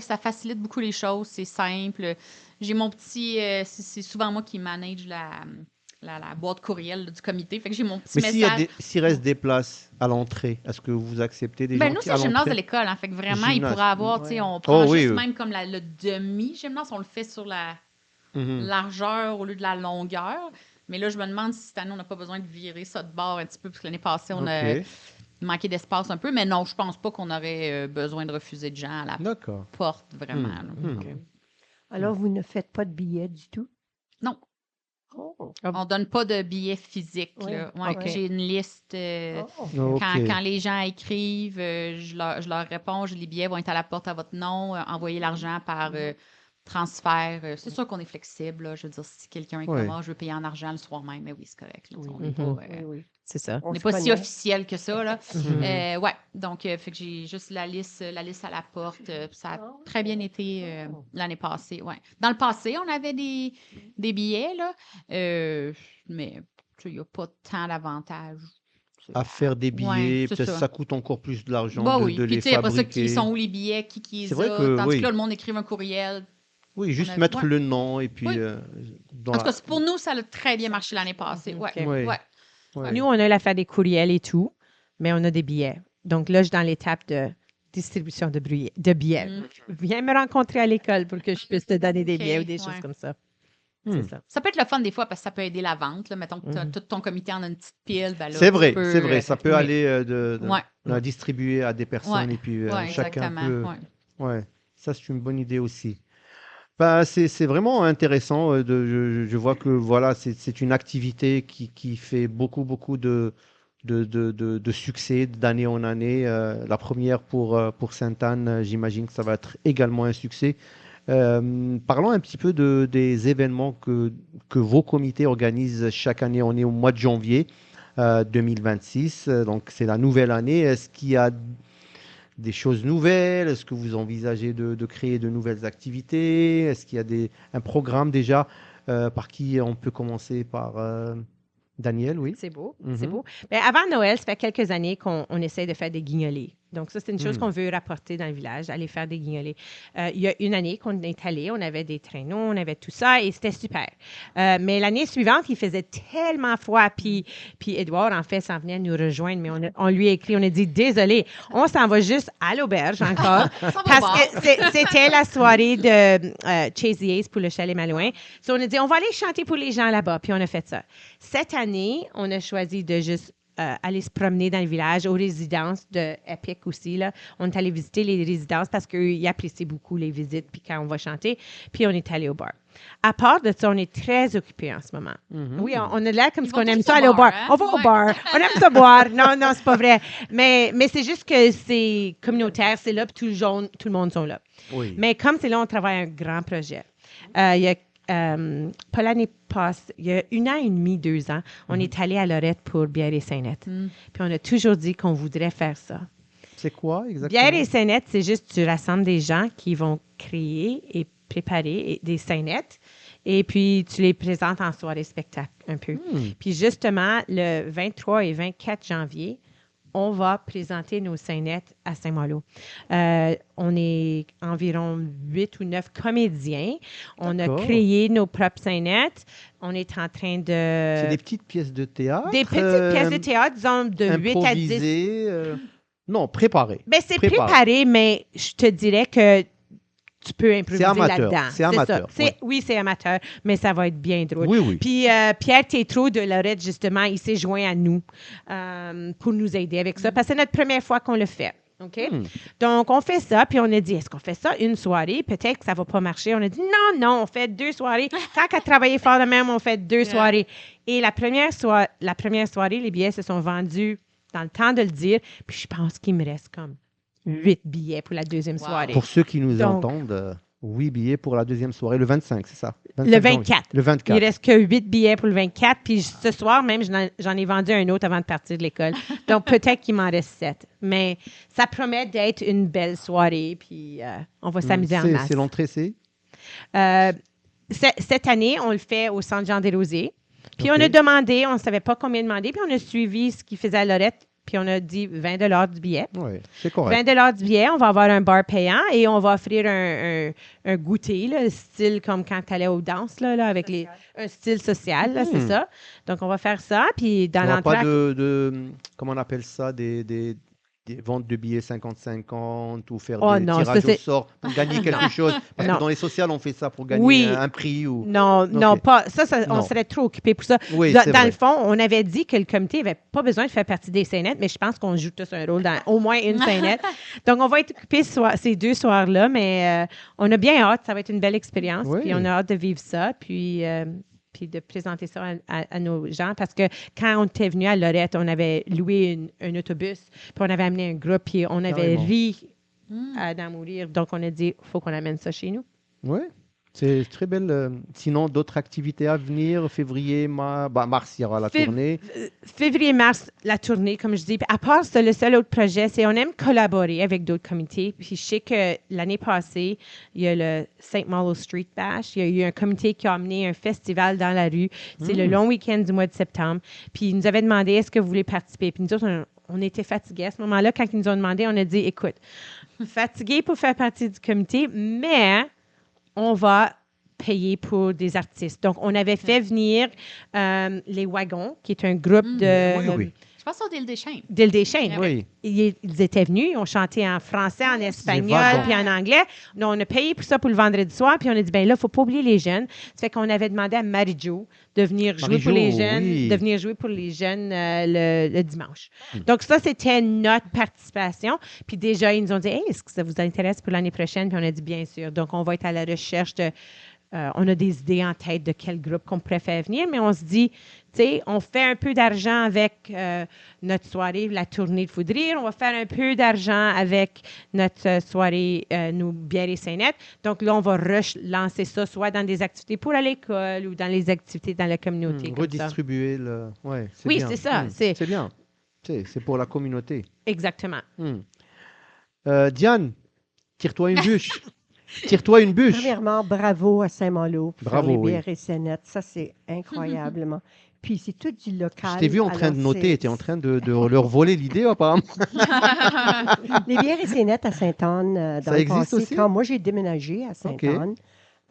ça facilite beaucoup les choses, c'est simple. J'ai mon petit... c'est souvent moi qui manage la boîte courriel là, du comité. Fait que j'ai mon petit Mais message. s'il reste des places à l'entrée, est-ce que vous acceptez des Ben gens nous, qui c'est à le gymnase de l'entrée? l'école. Hein, fait que vraiment, il Gymnase. pourrait avoir, tu sais, Ouais. on prend Oh, oui, juste oui. même comme le demi-gymnase, on le fait sur la Mhm. largeur au lieu de la longueur. Mais là, je me demande si cette année, on n'a pas besoin de virer ça de bord un petit peu, parce que l'année passée, on a Ok. manqué d'espace un peu. Mais non, je pense pas qu'on aurait besoin de refuser de gens à la D'accord. porte, vraiment. là. Hmm. Ok. Alors, vous ne faites pas de billets du tout? Non. Oh. On donne pas de billets physiques. Oui. Là. Ouais, OK. J'ai une liste. Oh. OK. Quand les gens écrivent, je leur réponds, les billets vont être à la porte à votre nom, envoyez l'argent par transfert. C'est sûr qu'on est flexible. Là. Je veux dire, si quelqu'un est Ouais. comme, je veux payer en argent le soir même, mais oui, c'est correct. Là. Oui. On n'est pas, Oui. C'est ça. on n'est se pas si connaît. officiel que ça. Là. Mhm. Ouais, donc fait que j'ai juste la liste à la porte. Ça a très bien été l'année passée. Ouais. Dans le passé, on avait des billets, là, mais il n'y a pas tant d'avantages. À faire des billets, Ouais, c'est peut-être ça. ça coûte encore plus de l'argent Bah de oui. Puis les tu sais, après ça, fabriquer. ils sont où les billets, qui les C'est vrai a, que, tandis oui. que là, le monde écrive un courriel. Oui, juste a- mettre ouais. le nom et puis Oui. dans En tout la- cas, pour nous, ça a très bien marché l'année passée. Ouais. OK. Ouais. Ouais. Ouais. Nous, on a l'affaire des courriels et tout, mais on a des billets. Donc là, je suis dans l'étape de distribution de billets. Mm. Viens me rencontrer à l'école pour que je puisse te donner des OK, billets ou des ouais. choses comme ça. Hmm. C'est ça. Ça peut être le fun des fois parce que ça peut aider la vente. Là. Mettons que Mhm. tout ton comité en a une petite pile. Ben là, C'est tu vrai, peux, c'est vrai. Ça peut oui. aller Ouais. la distribuer à des personnes Ouais. et puis Ouais, chacun exactement. peut. Ouais. Ouais, ça c'est une bonne idée aussi. Ben, c'est vraiment intéressant. Je vois que voilà, c'est une activité qui fait beaucoup de succès d'année en année. La première pour Sainte-Anne, j'imagine que ça va être également un succès. Parlons un petit peu des événements que vos comités organisent chaque année. On est au mois de janvier 2026, donc c'est la nouvelle année. Est-ce qu'il y a des choses nouvelles? Est-ce que vous envisagez de créer de nouvelles activités? Est-ce qu'il y a un programme déjà par qui on peut commencer par Daniel, oui? C'est beau, Mhm. c'est beau. Mais avant Noël, ça fait quelques années qu'on essaie de faire des guignolés. Donc, ça, c'est une chose Mm. qu'on veut rapporter dans le village, aller faire des guignolés. Il y a une année qu'on est allé, on avait des traîneaux, on avait tout ça et c'était super. Mais l'année suivante, il faisait tellement froid. Puis Edouard, en fait, s'en venait nous rejoindre, mais on lui a écrit, on a dit, désolé, on s'en va juste à l'auberge encore. Ça va Parce voir. que c'était la soirée de Chase the Ace pour le Chalet Malouin. So, on a dit, on va aller chanter pour les gens là-bas. Puis on a fait ça. Cette année, on a choisi de juste aller se promener dans le village, aux résidences de Epic aussi. Là. On est allé visiter les résidences parce qu'ils apprécient beaucoup les visites puis quand on va chanter. Puis on est allé au bar. À part de ça, on est très occupés en ce moment. Mhm. Oui, on a l'air comme Ils si vont on aime tous ça au aller au bar, bar. hein? On va au Ouais. bar. On aime ça boire. Non, c'est pas vrai. Mais c'est juste que c'est communautaire, c'est là, puis tout le monde sont là. Oui. Mais comme c'est là, on travaille un grand projet. Il y a pas l'année passée, il y a 1 an et demi, 2 ans, on est allé à Lorette pour Bière et Saint-Net. Mm. Puis on a toujours dit qu'on voudrait faire ça. C'est quoi exactement? Bière et Saint-Net, c'est juste tu rassembles des gens qui vont créer et préparer des Saint-Net et puis tu les présentes en soirée spectacle un peu. Hmm. Puis justement, le 23 et 24 janvier, on va présenter nos Saint-Net à Saint-Malo. On est environ 8 ou 9 comédiens. On a D'accord. créé nos propres Saint-Net. On est en train C'est de... des petites pièces de théâtre? Des petites pièces de théâtre, disons, de 8 à 10. Improvisées, non, préparées. Ben, c'est Préparé. préparé, mais je te dirais que tu peux improviser amateur, là-dedans. c'est amateur, ça. oui. Oui, c'est amateur, mais ça va être bien drôle. Oui, oui. Puis Pierre Tétrault de Lorette, justement, il s'est joint à nous pour nous aider avec ça, parce que c'est notre première fois qu'on le fait. OK? Hmm. Donc, on fait ça, puis on a dit, est-ce qu'on fait ça une soirée? Peut-être que ça ne va pas marcher. On a dit, non, on fait 2 soirées. Tant qu'à travailler fort de même, on fait 2 soirées. Et la première soirée, les billets se sont vendus dans le temps de le dire, puis je pense qu'il me reste comme 8 billets pour la deuxième soirée. Pour ceux qui nous Donc- entendent, 8 billets pour la deuxième soirée, le 25, c'est ça? Le 25 janvier. 24. Le 24. Il reste que 8 billets pour le 24. Puis ce soir, même, j'en ai vendu un autre avant de partir de l'école. Donc, peut-être qu'il m'en reste 7. Mais ça promet d'être une belle soirée. Puis on va s'amuser en masse. C'est l'entrée, c'est? Cette année, on le fait au Centre Jean Desrosiers. Puis OK. on a demandé, on ne savait pas combien demander. Puis on a suivi ce qu'il faisait à Lorette. Puis on a dit 20 du billet. Oui, c'est correct. 20 du billet, on va avoir un bar payant et on va offrir un goûter, là, style comme quand tu allais aux danses, là, avec un style social, là, c'est ça. Donc, on va faire ça. Puis dans Il n'y aura pas l'entrée... comment on appelle ça, des ventes de billets 50-50 ou faire Oh des non, tirages ça, au sort pour gagner quelque chose. Parce Non. que dans les sociales, on fait ça pour gagner Oui. un prix. Ou... Non, OK. pas. Ça, on Non. serait trop occupé pour ça. Oui, Dans c'est vrai. le fond, on avait dit que le comité n'avait pas besoin de faire partie des scénettes, mais je pense qu'on joue tous un rôle dans au moins une scénette. Donc, on va être occupés ces 2 soirs-là, mais on a bien hâte. Ça va être une belle expérience. Oui. Puis, on a hâte de vivre ça. Puis puis de présenter ça à nos gens. Parce que quand on était venu à Lorette, on avait loué un autobus, puis on avait amené un groupe, puis on avait Carrément. ri Mm. d'en mourir. Donc, on a dit, il faut qu'on amène ça chez nous. Oui, c'est très belle. Sinon, d'autres activités à venir, février, mars, il y aura la tournée. Février-mars, la tournée, comme je dis. Puis à part ça, le seul autre projet, c'est on aime collaborer avec d'autres comités. Puis je sais que l'année passée, il y a le St. Malo Street Bash. Il y a eu un comité qui a amené un festival dans la rue. C'est le long week-end du mois de septembre. Puis ils nous avaient demandé, est-ce que vous voulez participer? Puis nous autres, on était fatigués à ce moment-là. Quand ils nous ont demandé, on a dit, écoute, fatigués pour faire partie du comité, mais on va payer pour des artistes. Donc, on avait fait venir les Wagons, qui est un groupe de... Oui. Je pense au Deal des Chaînes. d'Île des Chênes. Oui. Ils étaient venus, ils ont chanté en français, en espagnol, Wagons. puis en anglais. Donc, on a payé pour ça pour le vendredi soir, puis on a dit, ben là, il ne faut pas oublier les jeunes. Ça fait qu'on avait demandé à Marie-Jo de venir jouer pour les jeunes, oui. de venir jouer pour les jeunes le dimanche. Donc, ça, c'était notre participation. Puis déjà, ils nous ont dit, hey, est-ce que ça vous intéresse pour l'année prochaine? Puis on a dit, bien sûr. Donc, on va être à la recherche de... on a des idées en tête de quel groupe qu'on pourrait faire venir, mais on se dit, tu sais, on fait un peu d'argent avec notre soirée, la tournée de Foudrire. On va faire un peu d'argent avec notre soirée, nos bières et Saint-Net. Donc là, on va relancer ça soit dans des activités pour à l'école ou dans les activités dans la communauté. comme ça. Redistribuer le. Ouais, Oui, bien. c'est ça, C'est bien. C'est pour la communauté. Exactement. Diane, tire-toi une bûche. Tire-toi une bûche. Premièrement, bravo à Saint-Malo pour Bravo, les oui. bières et Saint-Net. Ça, c'est incroyablement. Puis c'est tout du local. Je t'ai vu en train de Alors, noter, tu es en train de leur voler l'idée, apparemment. Les bières et Saint-Net à Sainte-Anne, dans Ça le existe passé, aussi? quand moi j'ai déménagé à Sainte-Anne,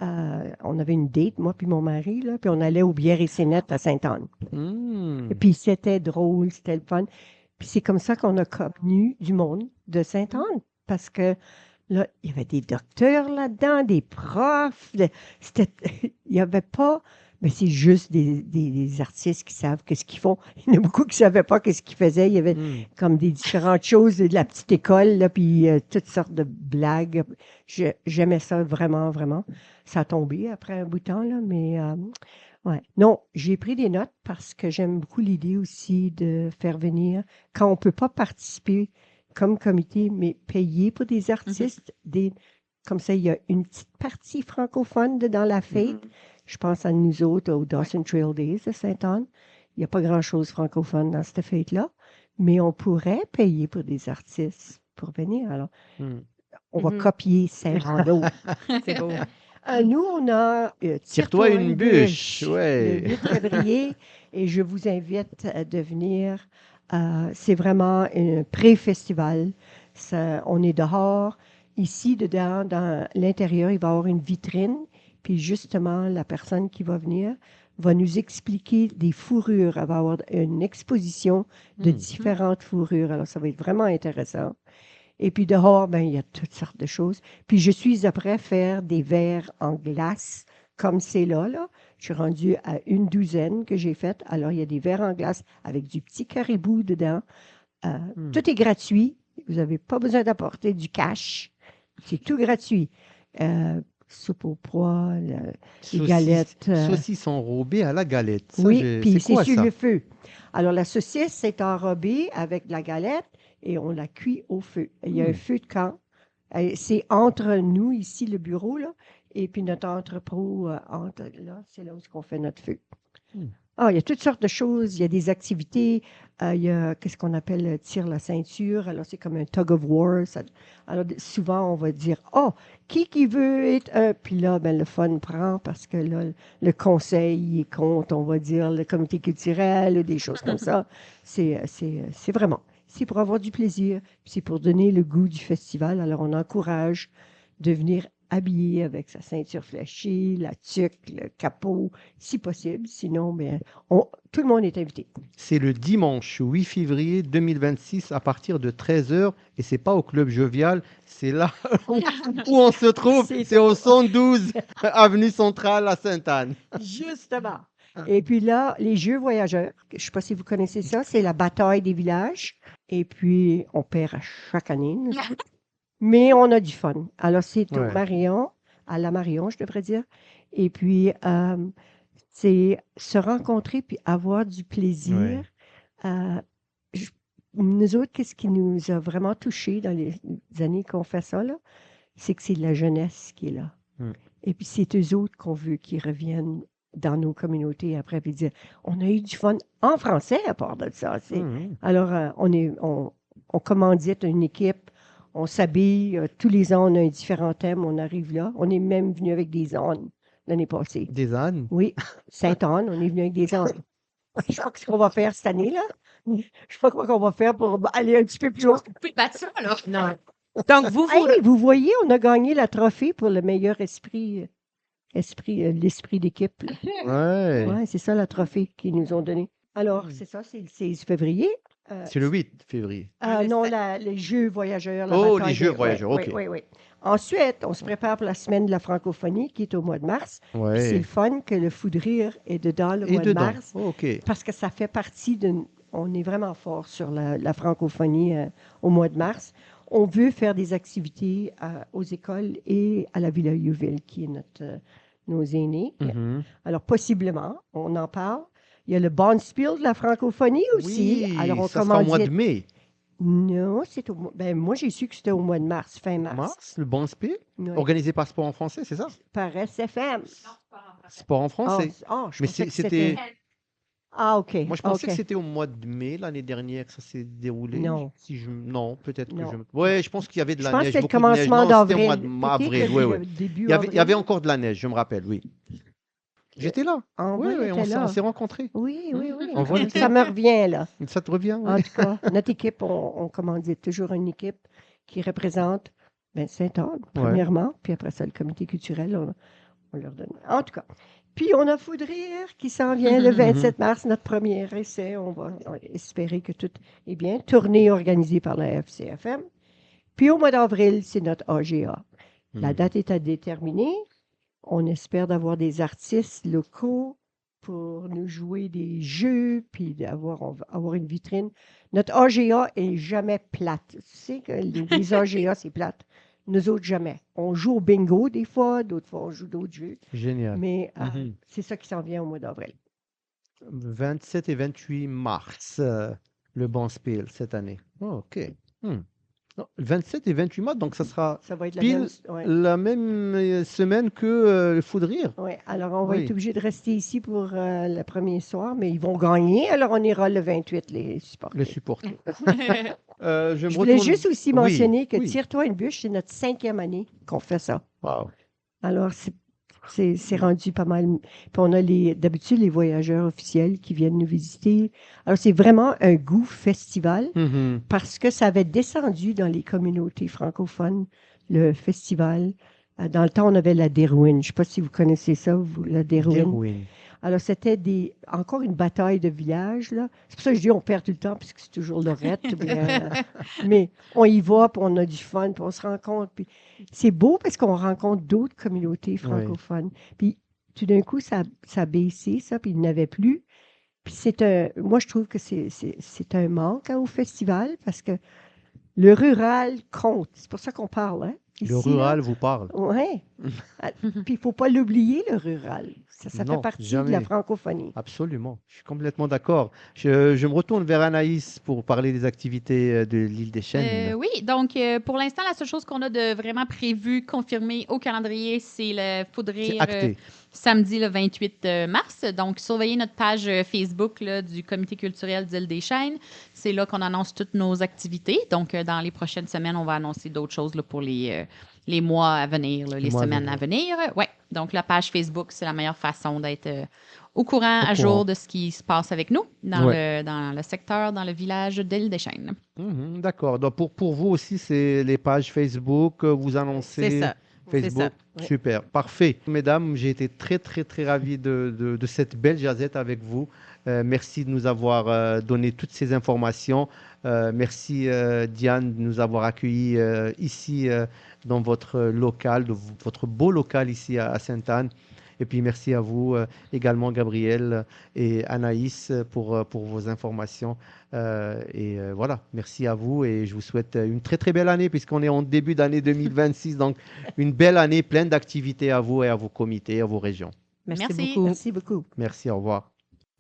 on avait une date, moi puis mon mari, là, puis on allait aux bières et Saint-Net à Sainte-Anne. Hmm. Et puis c'était drôle, c'était le fun. Puis c'est comme ça qu'on a connu du monde de Sainte-Anne, parce que là, il y avait des docteurs là-dedans, des profs. Il n'y avait pas... Mais c'est juste des artistes qui savent qu'est-ce qu'ils font. Il y en a beaucoup qui ne savaient pas qu'est-ce qu'ils faisaient. Il y avait comme des différentes choses de la petite école, là, puis toutes sortes de blagues. J'aimais ça vraiment, vraiment. Ça a tombé après un bout de temps, là, mais... ouais. Non, j'ai pris des notes parce que j'aime beaucoup l'idée aussi de faire venir, quand on ne peut pas participer comme comité, mais payer pour des artistes, comme ça, il y a une petite partie francophone dans la fête. Je pense à nous autres, au Dawson Trail Days de Sainte-Anne. Il n'y a pas grand-chose francophone dans cette fête-là, mais on pourrait payer pour des artistes pour venir. Alors, on va copier Saint-Rando. C'est beau. Nous, on a Tire-toi une bûche. Ouais. le 8 février, et je vous invite de venir. C'est vraiment un pré-festival. On est dehors. Ici, dedans, dans l'intérieur, il va y avoir une vitrine. Puis justement, la personne qui va venir va nous expliquer des fourrures. Elle va avoir une exposition de différentes fourrures. Alors, ça va être vraiment intéressant. Et puis dehors, ben, il y a toutes sortes de choses. Puis je suis après faire des verres en glace, comme c'est là. Je suis rendue à une douzaine que j'ai faites. Alors, il y a des verres en glace avec du petit caribou dedans. Tout est gratuit. Vous n'avez pas besoin d'apporter du cash. C'est tout gratuit. Soupe aux pois, les galettes. Saucisse enrobée à la galette. Ça, oui, puis c'est quoi, sur ça? le feu. Alors, la saucisse est enrobée avec de la galette et on la cuit au feu. Il y a un feu de camp. C'est entre nous, ici, le bureau, là, et puis notre entrepôt, là, c'est là où on fait notre feu. Ah, il y a toutes sortes de choses. Il y a des activités. Il y a qu'est-ce qu'on appelle tire la ceinture. Alors, c'est comme un tug of war. Alors, souvent, on va dire, oh, qui veut être... Puis là, ben, le fun prend parce que là, le conseil, il compte, on va dire, le comité culturel, des choses comme ça. C'est vraiment... C'est pour avoir du plaisir. Puis c'est pour donner le goût du festival. Alors, on encourage de venir habillé avec sa ceinture fléchée, la tuque, le capot, si possible. Sinon, bien, tout le monde est invité. C'est le dimanche 8 février 2026 à partir de 13h et c'est pas au Club Jovial, c'est là où on se trouve. C'est au 112 avenue Centrale à Sainte-Anne. Justement. Et puis là, les Jeux voyageurs, je ne sais pas si vous connaissez ça, c'est la bataille des villages. Et puis, on perd à chaque année. Mais on a du fun. Alors, c'est au Marion, à la Marion, je devrais dire. Et puis, C'est se rencontrer puis avoir du plaisir. Ouais. Euh, je- Nous autres, qu'est-ce qui nous a vraiment touchés dans les années qu'on fait ça, là, c'est que c'est de la jeunesse qui est là. Mm. Et puis c'est eux autres qu'on veut qu'ils reviennent dans nos communautés après puis dire on a eu du fun en français à part de ça. Mhm. Alors, on commandite une équipe, on s'habille, tous les ans, on a un différent thème, on arrive là. On est même venu avec des ânes l'année passée. Des ânes. Oui, Sainte-Anne, on est venu avec des ânes. Je sais pas ce qu'on va faire cette année-là. Je sais pas quoi qu'on va faire pour aller un petit peu plus loin. Vous pouvez battre ça, là. Non. Donc, vous, Hey, vous voyez, on a gagné la trophée pour le meilleur l'esprit d'équipe. là. Ouais. Ouais, c'est ça la trophée qu'ils nous ont donné. Alors, c'est ça, c'est le 16 février. C'est le 8 février. Non, les Jeux voyageurs. la Oh, bataille les Jeux des- voyageurs, ouais, OK. ouais, ouais. Ensuite, on se prépare pour la semaine de la francophonie qui est au mois de mars. Puis c'est Ouais. le fun que le Fou de rire est dedans le Et mois de dedans. mars Oh, OK. parce que ça fait partie d'une... On est vraiment fort sur la francophonie au mois de mars. On veut faire des activités aux écoles et à la Villa Youville, qui est nos aînés. Mhm. Alors, possiblement, on en parle. Il y a le Bonspiel de la francophonie aussi. Oui, Alors, on ça sera au mois de commandite... mai. Non, c'est au mois... Ben, moi, j'ai su que c'était au mois de mars, fin mars. Mars, le bon spiel, Oui. organisé par Sport en français, c'est ça? Par SFM. Sport en français. Je Mais pensais que c'était... Ah, OK. Moi, je pensais OK. que c'était au mois de mai l'année dernière que ça s'est déroulé. Non. Non, peut-être que Non. je me... Ouais, je pense qu'il y avait de Je la pense que neige. c'est le beaucoup de neige. commencement Non, c'était au d'avril. mois de avril, oui, oui. Début Il y avait encore de la neige, je me rappelle, oui. J'étais là. Oui, Oui, on on s'est rencontrés. Oui, oui, oui. On voit le Ça me revient, là. Ça te revient, oui. En tout cas, notre équipe, on commandite toujours une équipe qui représente Sainte-Anne, premièrement, puis après ça, le comité culturel, on leur donne. En tout cas. Puis, on a Fou de rire qui s'en vient le 27 mars, notre premier essai. On va espérer que tout est bien. Tournée organisée par la FCFM. Puis, au mois d'avril, c'est notre AGA. La date est à déterminer. On espère d'avoir des artistes locaux pour nous jouer des jeux, puis on va avoir une vitrine. Notre AGA est jamais plate. Tu sais que les AGA, c'est plate. Nous autres, jamais. On joue au bingo des fois, d'autres fois, on joue d'autres jeux. Génial. Mais c'est ça qui s'en vient au mois d'avril. 27 et 28 mars, le bon spiel cette année. Oh, OK. Non, 27 et 28 mars, donc ça sera Ça va être pile la même semaine que le Fou de rire. Oui, alors on va Oui. être obligé de rester ici pour le premier soir, mais ils vont gagner, alors on ira le 28, les supporters. Le supporter. Je voulais juste aussi Oui, mentionner que oui. Tire-toi une bûche, c'est notre 5e année qu'on fait ça. Wow. Alors, c'est rendu pas mal. Puis on a d'habitude les voyageurs officiels qui viennent nous visiter. Alors, c'est vraiment un goût festival Mhm. parce que ça avait descendu dans les communautés francophones, le festival. Dans le temps, on avait la Dérouine. Je ne sais pas si vous connaissez ça, la Dérouine. Dérouine. Alors, c'était encore une bataille de village, là. C'est pour ça que je dis on perd tout le temps, puisque c'est toujours Lorette. Mais on y va, puis on a du fun, puis on se rencontre. Puis c'est beau parce qu'on rencontre d'autres communautés francophones. Puis tout d'un coup, ça a baissé, ça, puis il n'y en avait plus. Puis moi, je trouve que c'est un manque au festival, parce que le rural compte. C'est pour ça qu'on parle, hein. Ici, Le rural vous parle. Oui. Puis il ne faut pas l'oublier, le rural. Ça Non, fait partie de jamais. la francophonie. Absolument. Je suis complètement d'accord. Je me retourne vers Anaïs pour parler des activités de l'île des Chênes. Oui, donc pour l'instant, la seule chose qu'on a de vraiment prévu, confirmé au calendrier, c'est le Fou de C'est rire acté. samedi le 28 mars. Donc, surveillez notre page Facebook là, du Comité culturel d'Île des Chênes. C'est là qu'on annonce toutes nos activités. Donc, dans les prochaines semaines, on va annoncer d'autres choses là, pour les mois à venir, là, les mois à semaines à venir. Ouais. Donc, la page Facebook, c'est la meilleure façon d'être au courant, à jour de ce qui se passe avec nous dans le secteur, dans le village d'Île des Chênes. Mhm, d'accord. Donc, pour vous aussi, c'est les pages Facebook, vous annoncez. C'est ça. Facebook, ça. super, parfait. Mesdames, j'ai été très, très, très ravi de cette belle jazette avec vous. Merci de nous avoir donné toutes ces informations. Merci, Diane, de nous avoir accueillis ici dans votre local, votre beau local ici à Sainte-Anne. Et puis, merci à vous également, Gabriel et Anaïs, pour vos informations. Voilà, merci à vous et je vous souhaite une très, très belle année puisqu'on est en début d'année 2026. Donc, une belle année pleine d'activités à vous et à vos comités, à vos régions. Merci Merci. beaucoup. Merci beaucoup. Merci, au revoir.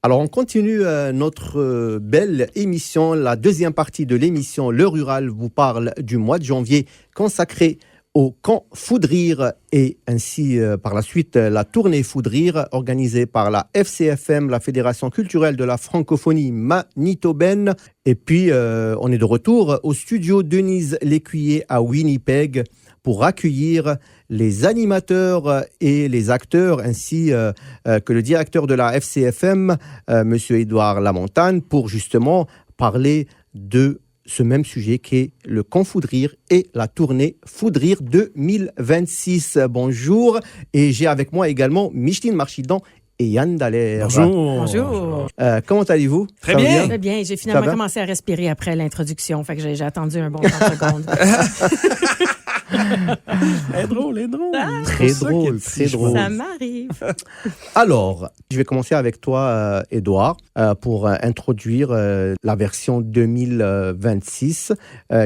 Alors, on continue notre belle émission. La deuxième partie de l'émission Le Rural vous parle du mois de janvier consacré au camp Foudrire et ainsi par la suite la tournée Foudrire organisée par la FCFM, la Fédération culturelle de la francophonie manitobaine. Et puis, on est de retour au studio Denise Lécuyer à Winnipeg pour accueillir les animateurs et les acteurs, ainsi que le directeur de la FCFM, M. Édouard Lamontagne, pour justement parler de ce même sujet qui est le camp Foudrire et la tournée Foudrire 2026. Bonjour, et j'ai avec moi également Micheline Marchidan et Yann Dallaire. Bonjour. Bonjour. Comment allez-vous? Très Ça va bien. Très bien. J'ai Ça finalement va? commencé à respirer après l'introduction. Fait que j'ai attendu un bon 30 secondes. Elle est drôle, elle est drôle. Très C'est pour ça drôle, qu'elle est très si drôle. Ça m'arrive. Alors, je vais commencer avec toi, Édouard, pour introduire la version 2026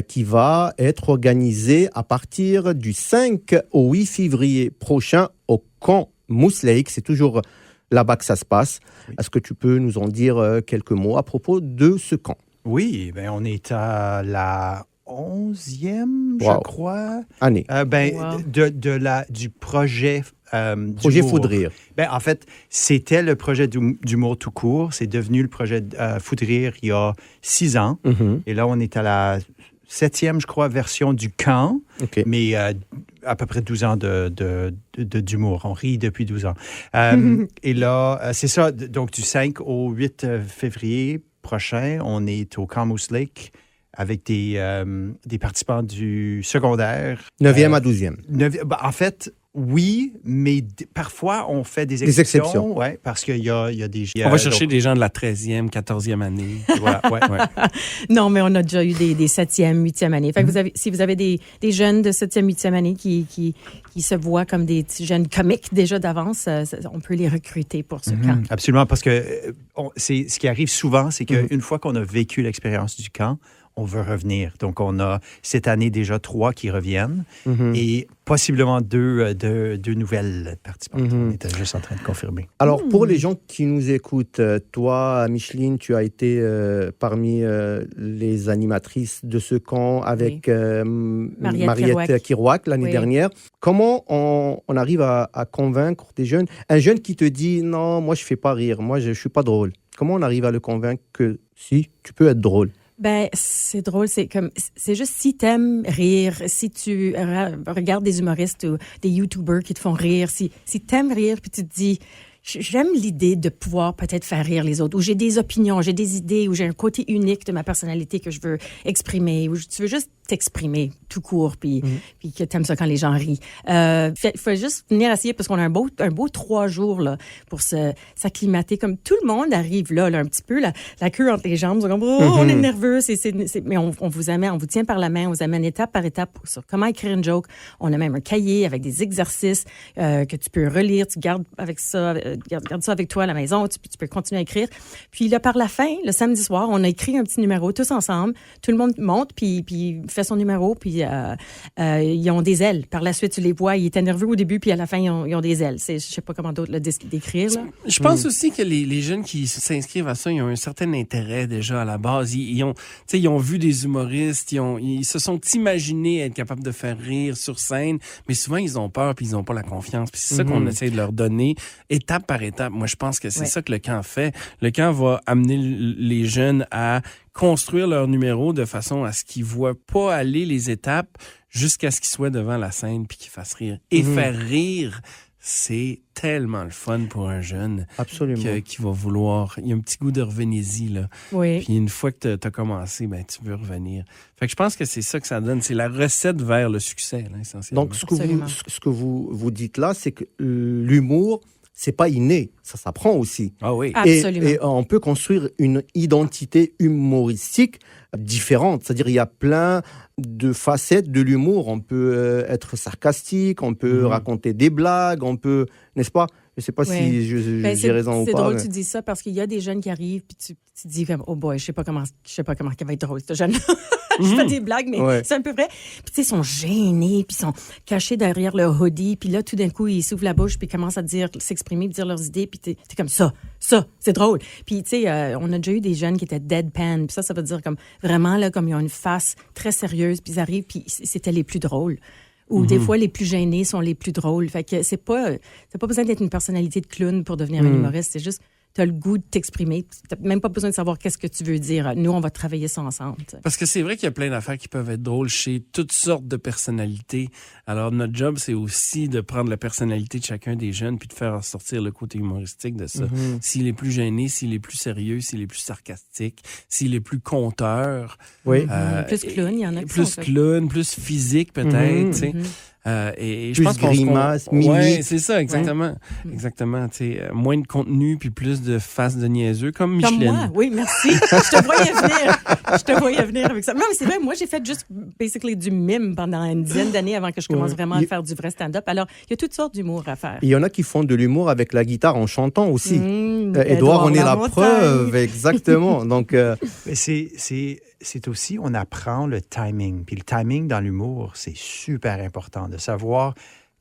qui va être organisée à partir du 5 au 8 février prochain au camp Moose Lake. C'est toujours là-bas que ça se passe. Oui. Est-ce que tu peux nous en dire quelques mots à propos de ce camp? Oui, ben on est à la 11e, Wow. je crois. Année. Wow. Du projet. Projet d'humour. Foudrire. Ben, en fait, c'était le projet d'humour tout court. C'est devenu le projet Foudrire il y a 6 ans. Mhm. Et là, on est à la 7e, je crois, version du camp. OK. Mais à peu près 12 ans d'humour. On rit depuis 12 ans. Et là, c'est ça. Donc, du 5 au 8 février prochain, on est au camp Moose Lake avec des participants du secondaire. 9e à 12e. En fait, oui, mais parfois, on fait des Des exceptions. Oui, parce qu'il y a des... On va chercher des gens de la 13e, 14e année. Voilà, ouais. Non, mais on a déjà eu des 7e, 8e années. Fait que si vous avez des jeunes de 7e, 8e année qui se voient comme des petits jeunes comiques déjà d'avance, on peut les recruter pour ce camp. Absolument, parce que ce qui arrive souvent, c'est qu'une fois qu'on a vécu l'expérience du camp, on veut revenir. Donc, on a cette année déjà 3 qui reviennent et possiblement 2 nouvelles participantes. On était juste en train de confirmer. Alors, pour les gens qui nous écoutent, toi, Micheline, tu as été parmi les animatrices de ce camp avec Mariette Kirouac l'année dernière. Comment on arrive à convaincre des jeunes? Un jeune qui te dit « Non, moi, je ne fais pas rire. Moi, je ne suis pas drôle. » Comment on arrive à le convaincre que si, tu peux être drôle? Ben, c'est drôle, c'est juste si t'aimes rire, si tu regardes des humoristes ou des YouTubers qui te font rire, si t'aimes rire puis tu te dis, j'aime l'idée de pouvoir peut-être faire rire les autres, ou j'ai des opinions, j'ai des idées, ou j'ai un côté unique de ma personnalité que je veux exprimer, ou tu veux juste t'exprimer tout court, puis que t'aimes ça quand les gens rient. Faut juste venir essayer parce qu'on a un beau 3 jours là, pour s'acclimater. Comme tout le monde arrive là un petit peu, la queue entre les jambes, on est nerveux, mais on vous amène, on vous tient par la main, on vous amène étape par étape sur comment écrire une joke. On a même un cahier avec des exercices que tu peux relire, tu gardes avec ça, garde ça avec toi à la maison, tu peux continuer à écrire. Puis là, par la fin, le samedi soir, on a écrit un petit numéro tous ensemble. Tout le monde monte, puis fait son numéro, puis ils ont des ailes. Par la suite, tu les vois, ils étaient nerveux au début, puis à la fin, ils ont des ailes. Je sais pas comment d'autres le décrire. Là. Je pense aussi que les jeunes qui s'inscrivent à ça, ils ont un certain intérêt déjà à la base. Ils ont vu des humoristes, ils se sont imaginés être capables de faire rire sur scène, mais souvent, ils ont peur, puis ils n'ont pas la confiance. Puis c'est ça qu'on essaie de leur donner, étape par étape. Moi, je pense que c'est ça que le camp fait. Le camp va amener les jeunes à construire leur numéro de façon à ce qu'ils ne voient pas aller les étapes jusqu'à ce qu'ils soient devant la scène puis qu'ils fassent rire. Et faire rire, c'est tellement le fun pour un jeune. Absolument. Qui va vouloir... Il y a un petit goût de revenez-y, là. Oui. Puis une fois que tu as commencé, ben, tu veux revenir. Fait que je pense que c'est ça que ça donne. C'est la recette vers le succès, là, essentiellement. Donc, ce que vous dites là, c'est que l'humour, c'est pas inné, ça s'apprend aussi. Ah oui. Absolument. Et on peut construire une identité humoristique différente. C'est-à-dire, il y a plein de facettes de l'humour. On peut être sarcastique, on peut raconter des blagues, on peut, n'est-ce pas? ne sais pas Ouais. si j'ai raison ou pas. C'est drôle mais- que tu dis ça parce qu'il y a des jeunes qui arrivent puis tu te dis comme oh boy, je sais pas comment elle va être drôle ce jeune. Je fais des blagues mais Ouais. c'est un peu vrai. Puis tu sais ils sont gênés puis ils sont cachés derrière leur hoodie puis là tout d'un coup ils s'ouvrent la bouche puis ils commencent à s'exprimer, dire leurs idées puis t'es comme ça, c'est drôle. Puis tu sais on a déjà eu des jeunes qui étaient deadpan puis ça veut dire comme vraiment là comme ils ont une face très sérieuse puis ils arrivent puis c'était les plus drôles. Ou des fois, les plus gênés sont les plus drôles. Fait que t'as pas besoin d'être une personnalité de clown pour devenir un humoriste. C'est juste, t'as le goût de t'exprimer. T'as même pas besoin de savoir qu'est-ce que tu veux dire. Nous, on va travailler ça ensemble. t'sais. Parce que c'est vrai qu'il y a plein d'affaires qui peuvent être drôles chez toutes sortes de personnalités. Alors, notre job, c'est aussi de prendre la personnalité de chacun des jeunes puis de faire sortir le côté humoristique de ça. S'il est plus gêné, s'il est plus sérieux, s'il est plus sarcastique, s'il est plus conteur. Oui. Plus clown, il y en a qui Plus sont clown, plus physique peut-être, tu sais. Et je Plus pense qu'on grimace, mimique. Ouais, mimique. c'est ça, exactement. Exactement, tu sais, moins de contenu puis plus de faces de niaiseux comme Comme Micheline. moi, oui, merci. Je te voyais venir avec ça. Non, mais c'est vrai, moi, j'ai fait juste basically du mime pendant une dizaine d'années avant que je commence vraiment à faire du vrai stand-up. Alors, il y a toutes sortes d'humour à faire. Il y en a qui font de l'humour avec la guitare en chantant aussi. Édouard Édouard, on est la Lamontagne. preuve, exactement. Donc, Mais c'est aussi, on apprend le timing. Puis le timing dans l'humour, c'est super important de savoir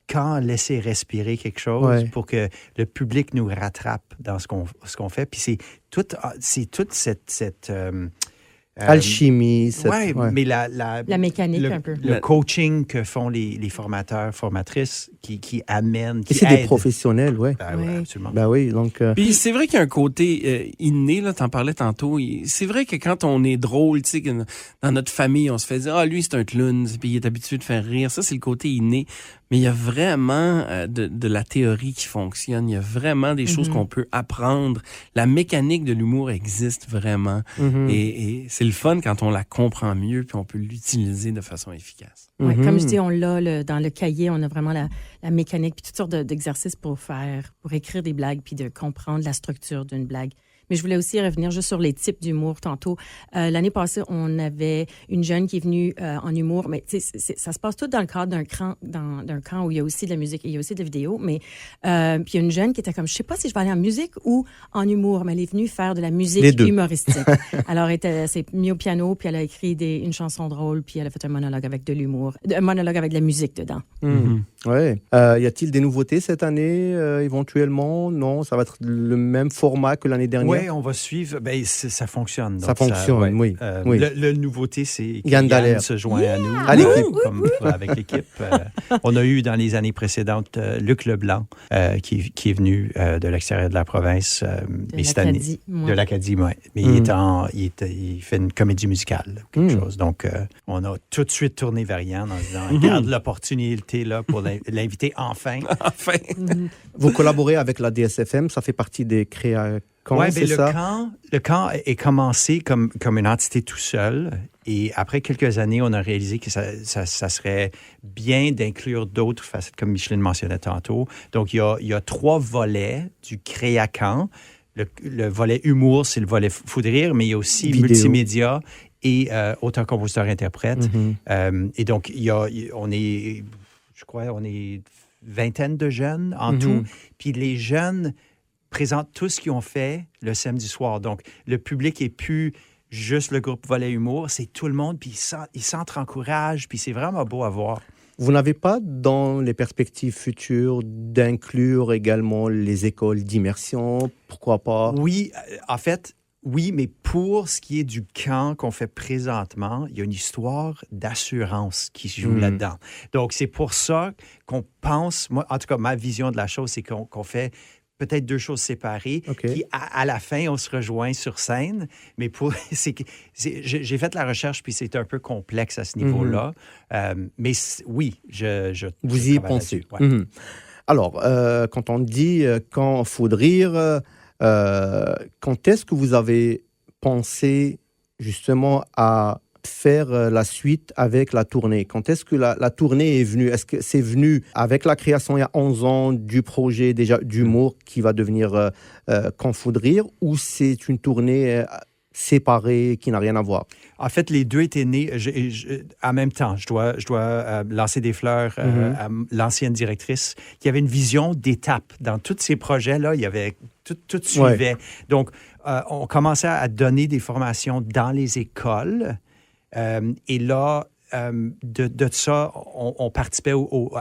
quand laisser respirer quelque chose Ouais. pour que le public nous rattrape dans ce qu'on fait. Puis c'est toute cette alchimie. ouais, mais La mécanique, un peu. le coaching que font les formateurs, formatrices qui amènent, Et qui c'est des aident. professionnels, ouais. Ah ouais, Ouais. absolument. Ben oui, donc... Puis c'est vrai qu'il y a un côté inné, là, t'en parlais tantôt. C'est vrai que quand on est drôle, tu sais, que dans notre famille, on se fait dire, ah, lui, c'est un clown, puis il est habitué de faire rire. Ça, c'est le côté inné. Mais il y a vraiment de la théorie qui fonctionne. Il y a vraiment des choses qu'on peut apprendre. La mécanique de l'humour existe vraiment. Et c'est le fun quand on la comprend mieux, puis on peut l'utiliser de façon efficace. Ouais, comme je dis, on l'a dans le cahier, on a vraiment la mécanique puis toutes sortes d'exercices pour écrire des blagues puis de comprendre la structure d'une blague. Mais je voulais aussi revenir juste sur les types d'humour tantôt. L'année passée, on avait une jeune qui est venue en humour, mais ça se passe tout dans le cadre d'un camp où il y a aussi de la musique et il y a aussi de la vidéo. Mais puis il y a une jeune qui était comme, je sais pas si je vais aller en musique ou en humour, mais elle est venue faire de la Les musique deux. humoristique. Alors, elle s'est mise au piano, puis elle a écrit une chanson drôle, puis elle a fait un monologue avec de l'humour, un monologue avec de la musique dedans. Ouais. Y a-t-il des nouveautés cette année, éventuellement? Non, ça va être le même format que l'année dernière? Oui, on va suivre. Ben, ça fonctionne. Ça fonctionne, oui. Oui. Le nounouveauté, c'est que Yann Dallaire. Yann se joint à nous. À l'équipe. Avec l'équipe. On a eu dans les années précédentes Luc Leblanc, qui est venu de l'extérieur de la province. Mais cette année, l'Acadie, ouais. de l'Acadie, oui. Mais il fait une comédie musicale, quelque chose. Donc, on a tout de suite tourné vers Yann en disant, regarde l'opportunité là pour l'inviter enfin. Enfin. Vous collaborez avec la DSFM, ça fait partie des créations, Ouais, c'est mais ça? le camp est commencé comme une entité tout seul. Et après quelques années, on a réalisé que ça serait bien d'inclure d'autres facettes, comme Micheline mentionnait tantôt. Donc, il y a 3 volets du Créacamp. Le volet humour, c'est le volet fou de rire, mais il y a aussi Vidéo. multimédia et auteur, compositeur, interprète. Et donc, on est vingtaine de jeunes en tout. Puis les jeunes présentent tout ce qu'ils ont fait le samedi soir. Donc, le public est plus juste le groupe Volet Humour, c'est tout le monde, puis ils s'entre-encouragent, puis c'est vraiment beau à voir. Vous n'avez pas, dans les perspectives futures, d'inclure également les écoles d'immersion? Pourquoi pas? Oui, en fait, oui, mais pour ce qui est du camp qu'on fait présentement, il y a une histoire d'assurance qui se joue là-dedans. Donc, c'est pour ça qu'on pense, moi, en tout cas, ma vision de la chose, c'est qu'on fait peut-être 2 choses séparées. OK. Puis à la fin, on se rejoint sur scène. Mais j'ai fait la recherche, puis c'est un peu complexe à ce niveau-là. Mais oui, je Vous y travaille pensez. là-dessus, ouais. Alors, quand on dit quand faut de rire, quand est-ce que vous avez pensé justement à faire la suite avec la tournée? Quand est-ce que la tournée est venue? Est-ce que c'est venu avec la création il y a 11 ans du projet déjà d'humour qui va devenir Quand faut de rire, ou c'est une tournée séparé, qui n'a rien à voir? En fait, les deux étaient nés en même temps. Je dois lancer des fleurs à l'ancienne directrice qui avait une vision d'étape. Dans tous ces projets-là, il y avait tout suivait. Donc, on commençait à donner des formations dans les écoles. Et là, de ça, on participait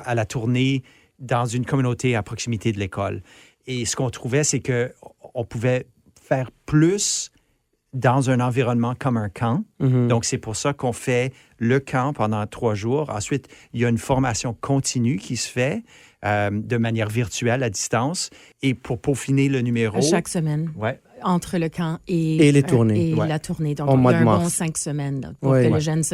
à la tournée dans une communauté à proximité de l'école. Et ce qu'on trouvait, c'est qu'on pouvait faire plus dans un environnement comme un camp. Donc, c'est pour ça qu'on fait le camp pendant 3 jours. Ensuite, il y a une formation continue qui se fait de manière virtuelle à distance et pour peaufiner le numéro. Chaque semaine. Ouais. Entre le camp et les tournées. Et Ouais. la tournée. Donc, En il y mois a de un mars. bon 5 semaines là, pour que le jeune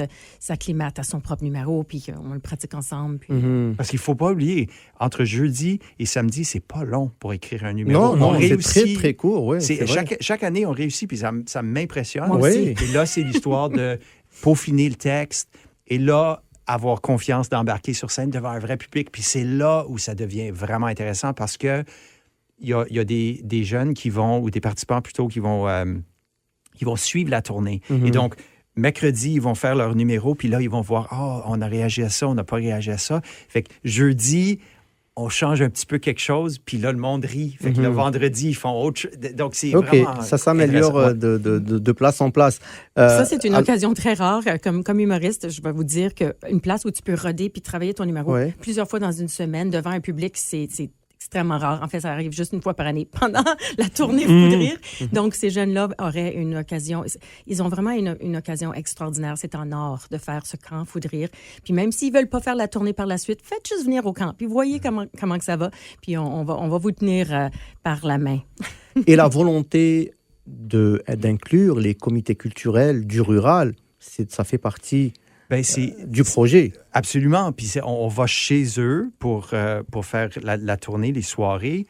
s'acclimate à son propre numéro puis qu'on le pratique ensemble. Puis... Parce qu'il ne faut pas oublier, entre jeudi et samedi, c'est pas long pour écrire un numéro. Non, On c'est réussit. très, très court. Ouais, c'est vrai. Chaque année, on réussit, puis ça m'impressionne. Moi aussi. Et là, c'est l'histoire de peaufiner le texte et là, avoir confiance d'embarquer sur scène devant un vrai public. Puis c'est là où ça devient vraiment intéressant parce que il y a des jeunes qui vont, ou des participants plutôt, qui vont suivre la tournée. Et donc, mercredi, ils vont faire leur numéro, puis là, ils vont voir, on a réagi à ça, on n'a pas réagi à ça. Fait que jeudi, on change un petit peu quelque chose, puis là, le monde rit. Fait que le vendredi, ils font autre chose. Donc, c'est vraiment... ça s'améliore intéressant. de place en place. Ça, c'est une occasion très rare. Comme humoriste, je vais vous dire qu'une place où tu peux roder puis travailler ton numéro plusieurs fois dans une semaine devant un public, c'est extrêmement rare. En fait, ça arrive juste une fois par année pendant la tournée Fou de rire. Donc, ces jeunes-là auraient une occasion. Ils ont vraiment une occasion extraordinaire. C'est en or de faire ce camp Fou de rire. Puis même s'ils veulent pas faire la tournée par la suite, faites juste venir au camp. Puis voyez comment que ça va. Puis on va vous tenir par la main. Et la volonté d'inclure les comités culturels du rural, ça fait partie du projet. Absolument. Puis on va chez eux pour faire la tournée, les soirées.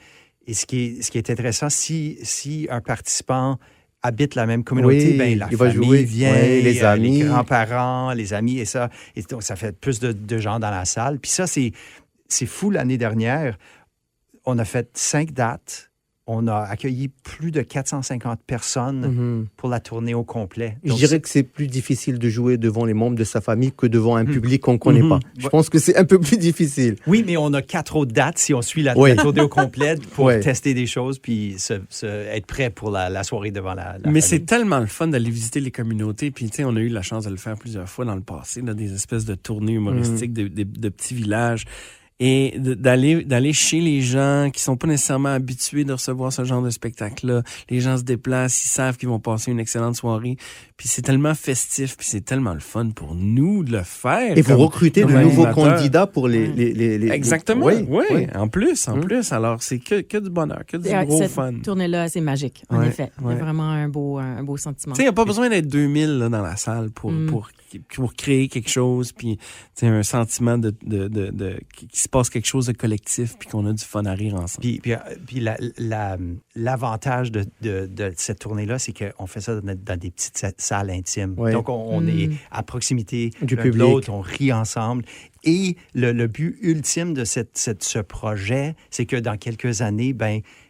Et ce qui est intéressant, si un participant habite la même communauté, la famille vient, les amis, les grands-parents, les amis, et ça. Et donc, ça fait plus de gens dans la salle. Puis ça, c'est fou. L'année dernière, on a fait 5 dates. On a accueilli plus de 450 personnes pour la tournée au complet. Donc, je dirais que c'est plus difficile de jouer devant les membres de sa famille que devant un public qu'on ne connaît pas. Je pense que c'est un peu plus difficile. Oui, mais on a 4 autres dates si on suit la tournée au complet pour tester des choses puis être prêt pour la soirée devant la Mais famille. c'est tellement le fun d'aller visiter les communautés. Puis, tu sais, on a eu la chance de le faire plusieurs fois dans le passé, là, des espèces de tournées humoristiques de petits villages. Et d'aller chez les gens qui sont pas nécessairement habitués de recevoir ce genre de spectacle-là. Les gens se déplacent, ils savent qu'ils vont passer une excellente soirée. Puis c'est tellement festif, puis c'est tellement le fun pour nous de le faire. Et vous recrutez de nouveaux animateurs. candidats pour les... Exactement, oui. En plus. Alors, c'est que du bonheur, que du gros cette fun. Cette tournée-là, c'est magique, en effet. Il y a vraiment un beau sentiment. Tu sais, il n'y a pas besoin d'être 2000 là, dans la salle pour créer quelque chose, puis un sentiment qu'il se passe quelque chose de collectif, puis qu'on a du fun à rire ensemble. Puis l'avantage de cette tournée-là, c'est qu'on fait ça dans des petites salles intimes. Ouais. Donc, on est à proximité du l'un public. de l'autre, on rit ensemble. Et le but ultime de ce projet, c'est que dans quelques années,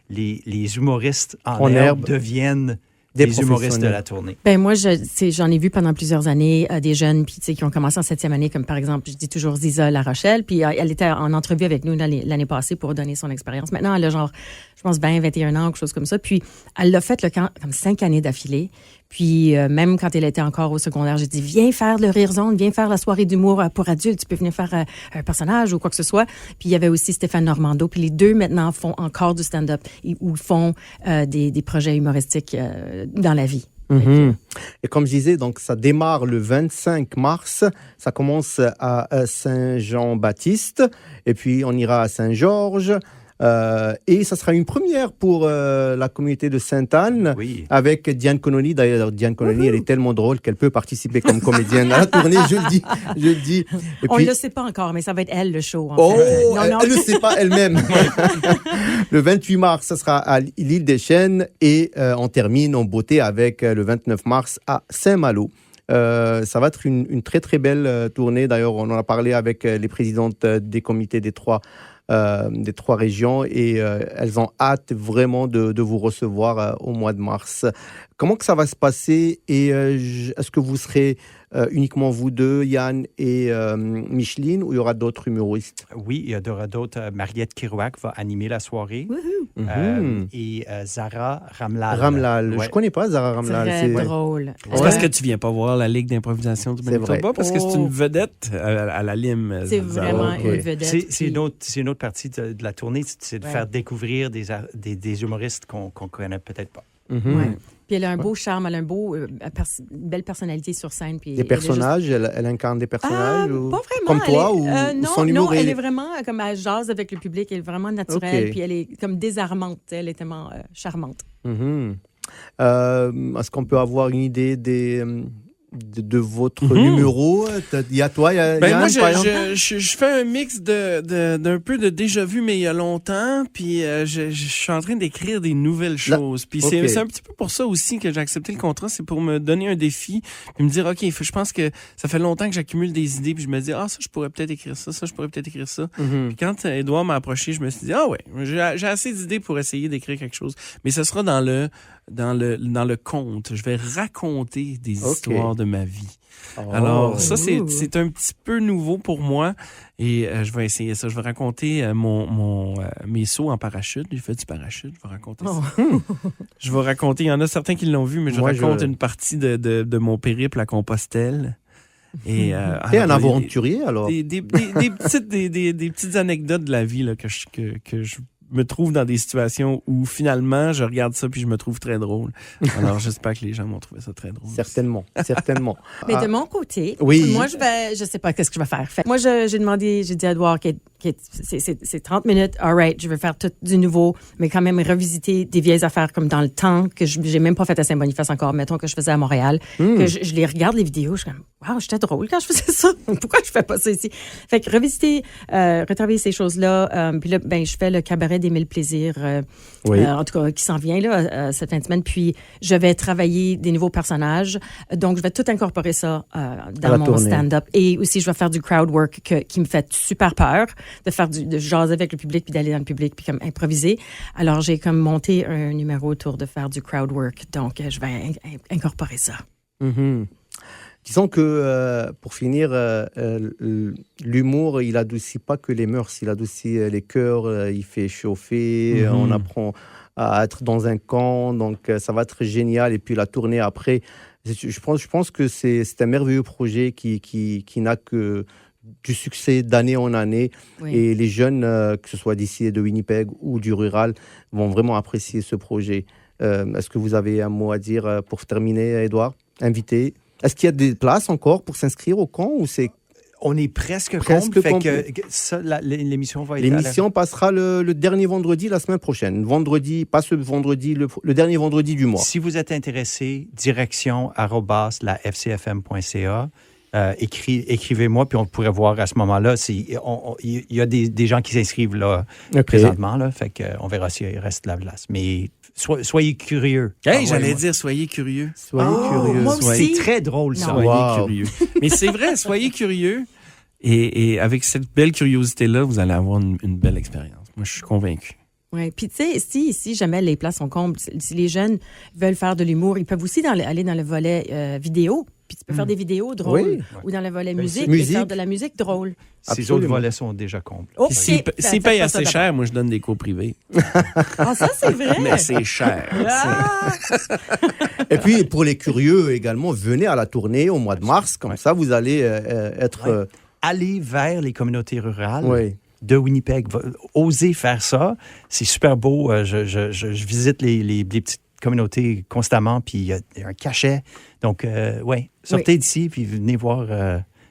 les humoristes en herbe deviennent des humoristes de la tournée. Moi, j'en ai vu pendant plusieurs années des jeunes puis qui ont commencé en 7e année, comme par exemple, je dis toujours Ziza La Rochelle, puis elle était en entrevue avec nous l'année passée pour donner son expérience. Maintenant, elle a genre, je pense, 20, 21 ans, quelque chose comme ça. Puis, elle l'a fait le camp comme 5 années d'affilée. Puis, même quand elle était encore au secondaire, j'ai dit, viens faire le Rire Zone, viens faire la soirée d'humour pour adultes, tu peux venir faire un personnage ou quoi que ce soit. Puis, il y avait aussi Stéphane Normando. Puis, les deux, maintenant, font encore du stand-up ou font des projets humoristiques dans la vie. Et comme je disais, donc, ça démarre le 25 mars. Ça commence à Saint-Jean-Baptiste. Et puis, on ira à Saint-Georges. Et ça sera une première pour la communauté de Sainte-Anne avec Diane Connolly. D'ailleurs, Diane Connolly, elle est tellement drôle qu'elle peut participer comme comédienne à la tournée, je le dis. Et on ne le sait pas encore, mais ça va être elle, le show. En fait. Elle ne le sait pas elle-même. Le 28 mars, ça sera à l'île des Chênes et on termine en beauté avec le 29 mars à Saint-Malo. Ça va être une très, très belle tournée. D'ailleurs, on en a parlé avec les présidentes des comités des 3 des 3 régions et elles ont hâte vraiment de vous recevoir au mois de mars. Comment que ça va se passer et est-ce que vous serez uniquement vous deux, Yann et Micheline, ou il y aura d'autres humoristes? Oui, il y aura d'autres. Mariette Kirouac va animer la soirée. Et Zara Ramlal. Ramlal. Ouais. Je ne connais pas Zara Ramlal. Très drôle. C'est parce que tu viens pas voir la Ligue d'improvisation du C'est Manitoba, vrai. parce que c'est une vedette à la lime. C'est Zara. vraiment ok. une vedette. C'est une autre partie de la tournée, c'est de Ouais. faire découvrir des humoristes qu'on ne connaît peut-être pas. Ouais. Puis elle a un beau charme, elle a une belle personnalité sur scène. Puis Des personnages, elle incarne des personnages ou... Pas vraiment. Comme toi elle ou, est, ou non, son humour non, est- elle est vraiment comme elle jase avec le public, elle est vraiment naturelle, Ok. puis elle est comme désarmante, elle est tellement charmante. Mhm. Est-ce qu'on peut avoir une idée de votre numéro? Il y a toi, il y a Ben Yann, moi, par exemple? je fais un mix d'un peu de déjà vu, mais il y a longtemps. Puis je suis en train d'écrire des nouvelles choses. Puis ok. c'est un petit peu pour ça aussi que j'ai accepté le contrat. C'est pour me donner un défi. Puis me dire, OK, je pense que ça fait longtemps que j'accumule des idées. Puis je me dis, ça, je pourrais peut-être écrire ça. Ça, je pourrais peut-être écrire ça. Mhm. Puis quand Édouard m'a approché, je me suis dit, ouais, j'ai assez d'idées pour essayer d'écrire quelque chose. Mais ce sera dans le conte. Je vais raconter des Ok. histoires de ma vie. Oh. Alors, ça, Ouh. c'est un petit peu nouveau pour moi et je vais essayer ça. Je vais raconter mes sauts en parachute. J'ai fait du parachute, je vais raconter ça. Je vais raconter, il y en a certains qui l'ont vu, mais je Moi, raconte je- une partie de mon périple à Compostelle. Et, T'es un alors, il y a aventurier, alors? des petites anecdotes de la vie là, que je me trouve dans des situations où finalement je regarde ça puis je me trouve très drôle. Alors j'espère que les gens vont trouver ça très drôle. Certainement, certainement. Mais Ah, de mon côté, Oui. moi, je sais pas qu'est-ce que je vais faire. Moi, j'ai dit à Edouard que c'est 30 minutes, all right, je vais faire tout du nouveau, mais quand même revisiter des vieilles affaires comme dans le temps, que j'ai même pas fait à Saint-Boniface encore, mettons que je faisais à Montréal, que je les regarde les vidéos, je suis comme, wow, j'étais drôle quand je faisais ça. Pourquoi je fais pas ça ici? Fait que revisiter, retravailler ces choses-là, puis là, ben, je fais le cabaret des 1000 plaisirs, Oui. en tout cas, qui s'en vient là, cette fin de semaine. Puis, je vais travailler des nouveaux personnages. Donc, je vais tout incorporer ça dans la mon tournée. stand-up. Et aussi, je vais faire du crowd work qui me fait super peur, de jaser avec le public, puis d'aller dans le public, puis comme improviser. Alors, j'ai comme monté un numéro autour de faire du crowd work. Donc, je vais incorporer ça. Mhm. Disons que, pour finir, l'humour, il adoucit pas que les mœurs, il adoucit les cœurs, il fait chauffer, on apprend à être dans un camp, donc ça va être génial. Et puis la tournée après, je pense que c'est un merveilleux projet qui n'a que du succès d'année en année. Oui. Et les jeunes, que ce soit d'ici de Winnipeg ou du rural, vont vraiment apprécier ce projet. Est-ce que vous avez un mot à dire pour terminer, Édouard? Invité? Est-ce qu'il y a des places encore pour s'inscrire au camp ou c'est... On est presque Presque complet. Fait complet. que ça, l'émission va être... L'émission passera le dernier vendredi la semaine prochaine. Vendredi, pas ce vendredi, le dernier vendredi du mois. Si vous êtes intéressé, direction@lafcfm.ca. Écrivez-moi, puis on pourrait voir à ce moment-là. Il y a des gens qui s'inscrivent là, présentement, là, fait qu'on verra s'il reste de la place. Mais soyez curieux. Hey, j'allais dire, soyez curieux. Soyez curieux. moi aussi. C'est très drôle, ça. Soyez Wow. curieux. Mais c'est vrai, soyez curieux. Et avec cette belle curiosité-là, vous allez avoir une belle expérience. Moi, je suis convaincu. Oui, puis tu sais, si jamais les places sont combles, si les jeunes veulent faire de l'humour, ils peuvent aussi aller dans le volet vidéo. Puis tu peux faire des vidéos drôles. Oui. Ou dans le volet musique, musique. et faire de la musique drôle. Ces Absolument. autres volets sont déjà complets. OK. S'ils Faites payent ça assez d'abord. cher, moi, je donne des cours privés. Ah, ça, c'est vrai. Mais c'est cher. Ah! Et puis, pour les curieux également, venez à la tournée au mois de mars. Comme ça, vous allez être... Allez vers les communautés rurales. Oui. De Winnipeg. Osez faire ça. C'est super beau. Je visite les petites communautés constamment, puis il y a un cachet. Donc, sortez d'ici, puis venez voir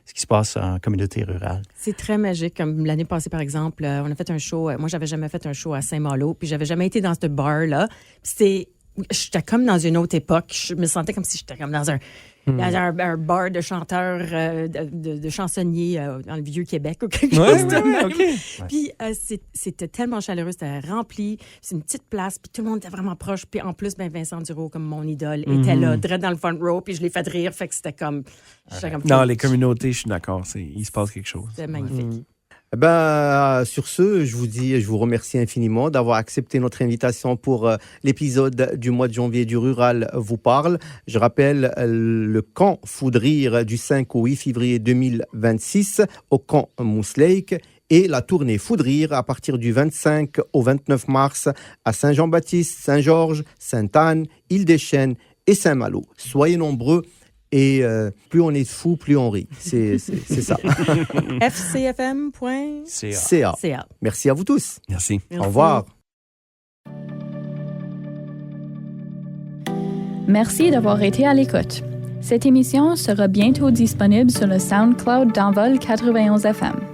ce qui se passe en communauté rurale. C'est très magique. Comme l'année passée, par exemple, on a fait un show. Moi, j'avais jamais fait un show à Saint-Malo, puis j'avais jamais été dans ce bar-là. Puis j'étais comme dans une autre époque. Je me sentais comme si j'étais comme dans un bar de chanteurs, de chansonniers dans le Vieux-Québec ou quelque chose de même. OK. Puis c'était tellement chaleureux, c'était rempli. C'est une petite place, puis tout le monde était vraiment proche. Puis en plus, Vincent Duro, comme mon idole, était là, direct dans le front row, puis je l'ai fait rire. Fait que c'était comme... Non, les communautés, je suis d'accord. Il se passe quelque chose. C'était magnifique. Sur ce, je vous remercie infiniment d'avoir accepté notre invitation pour l'épisode du mois de janvier du Rural vous parle. Je rappelle le camp Foudrire du 5 au 8 février 2026 au camp Moose Lake et la tournée Foudrire à partir du 25 au 29 mars à Saint-Jean-Baptiste, Saint-Georges, Sainte-Anne, Île-des-Chênes et Saint-Malo. Soyez nombreux. Et plus on est fou, plus on rit. C'est ça. fcfm.ca. Merci à vous tous. Merci. Au revoir. Merci d'avoir été à l'écoute. Cette émission sera bientôt disponible sur le SoundCloud d'Envol 91 FM.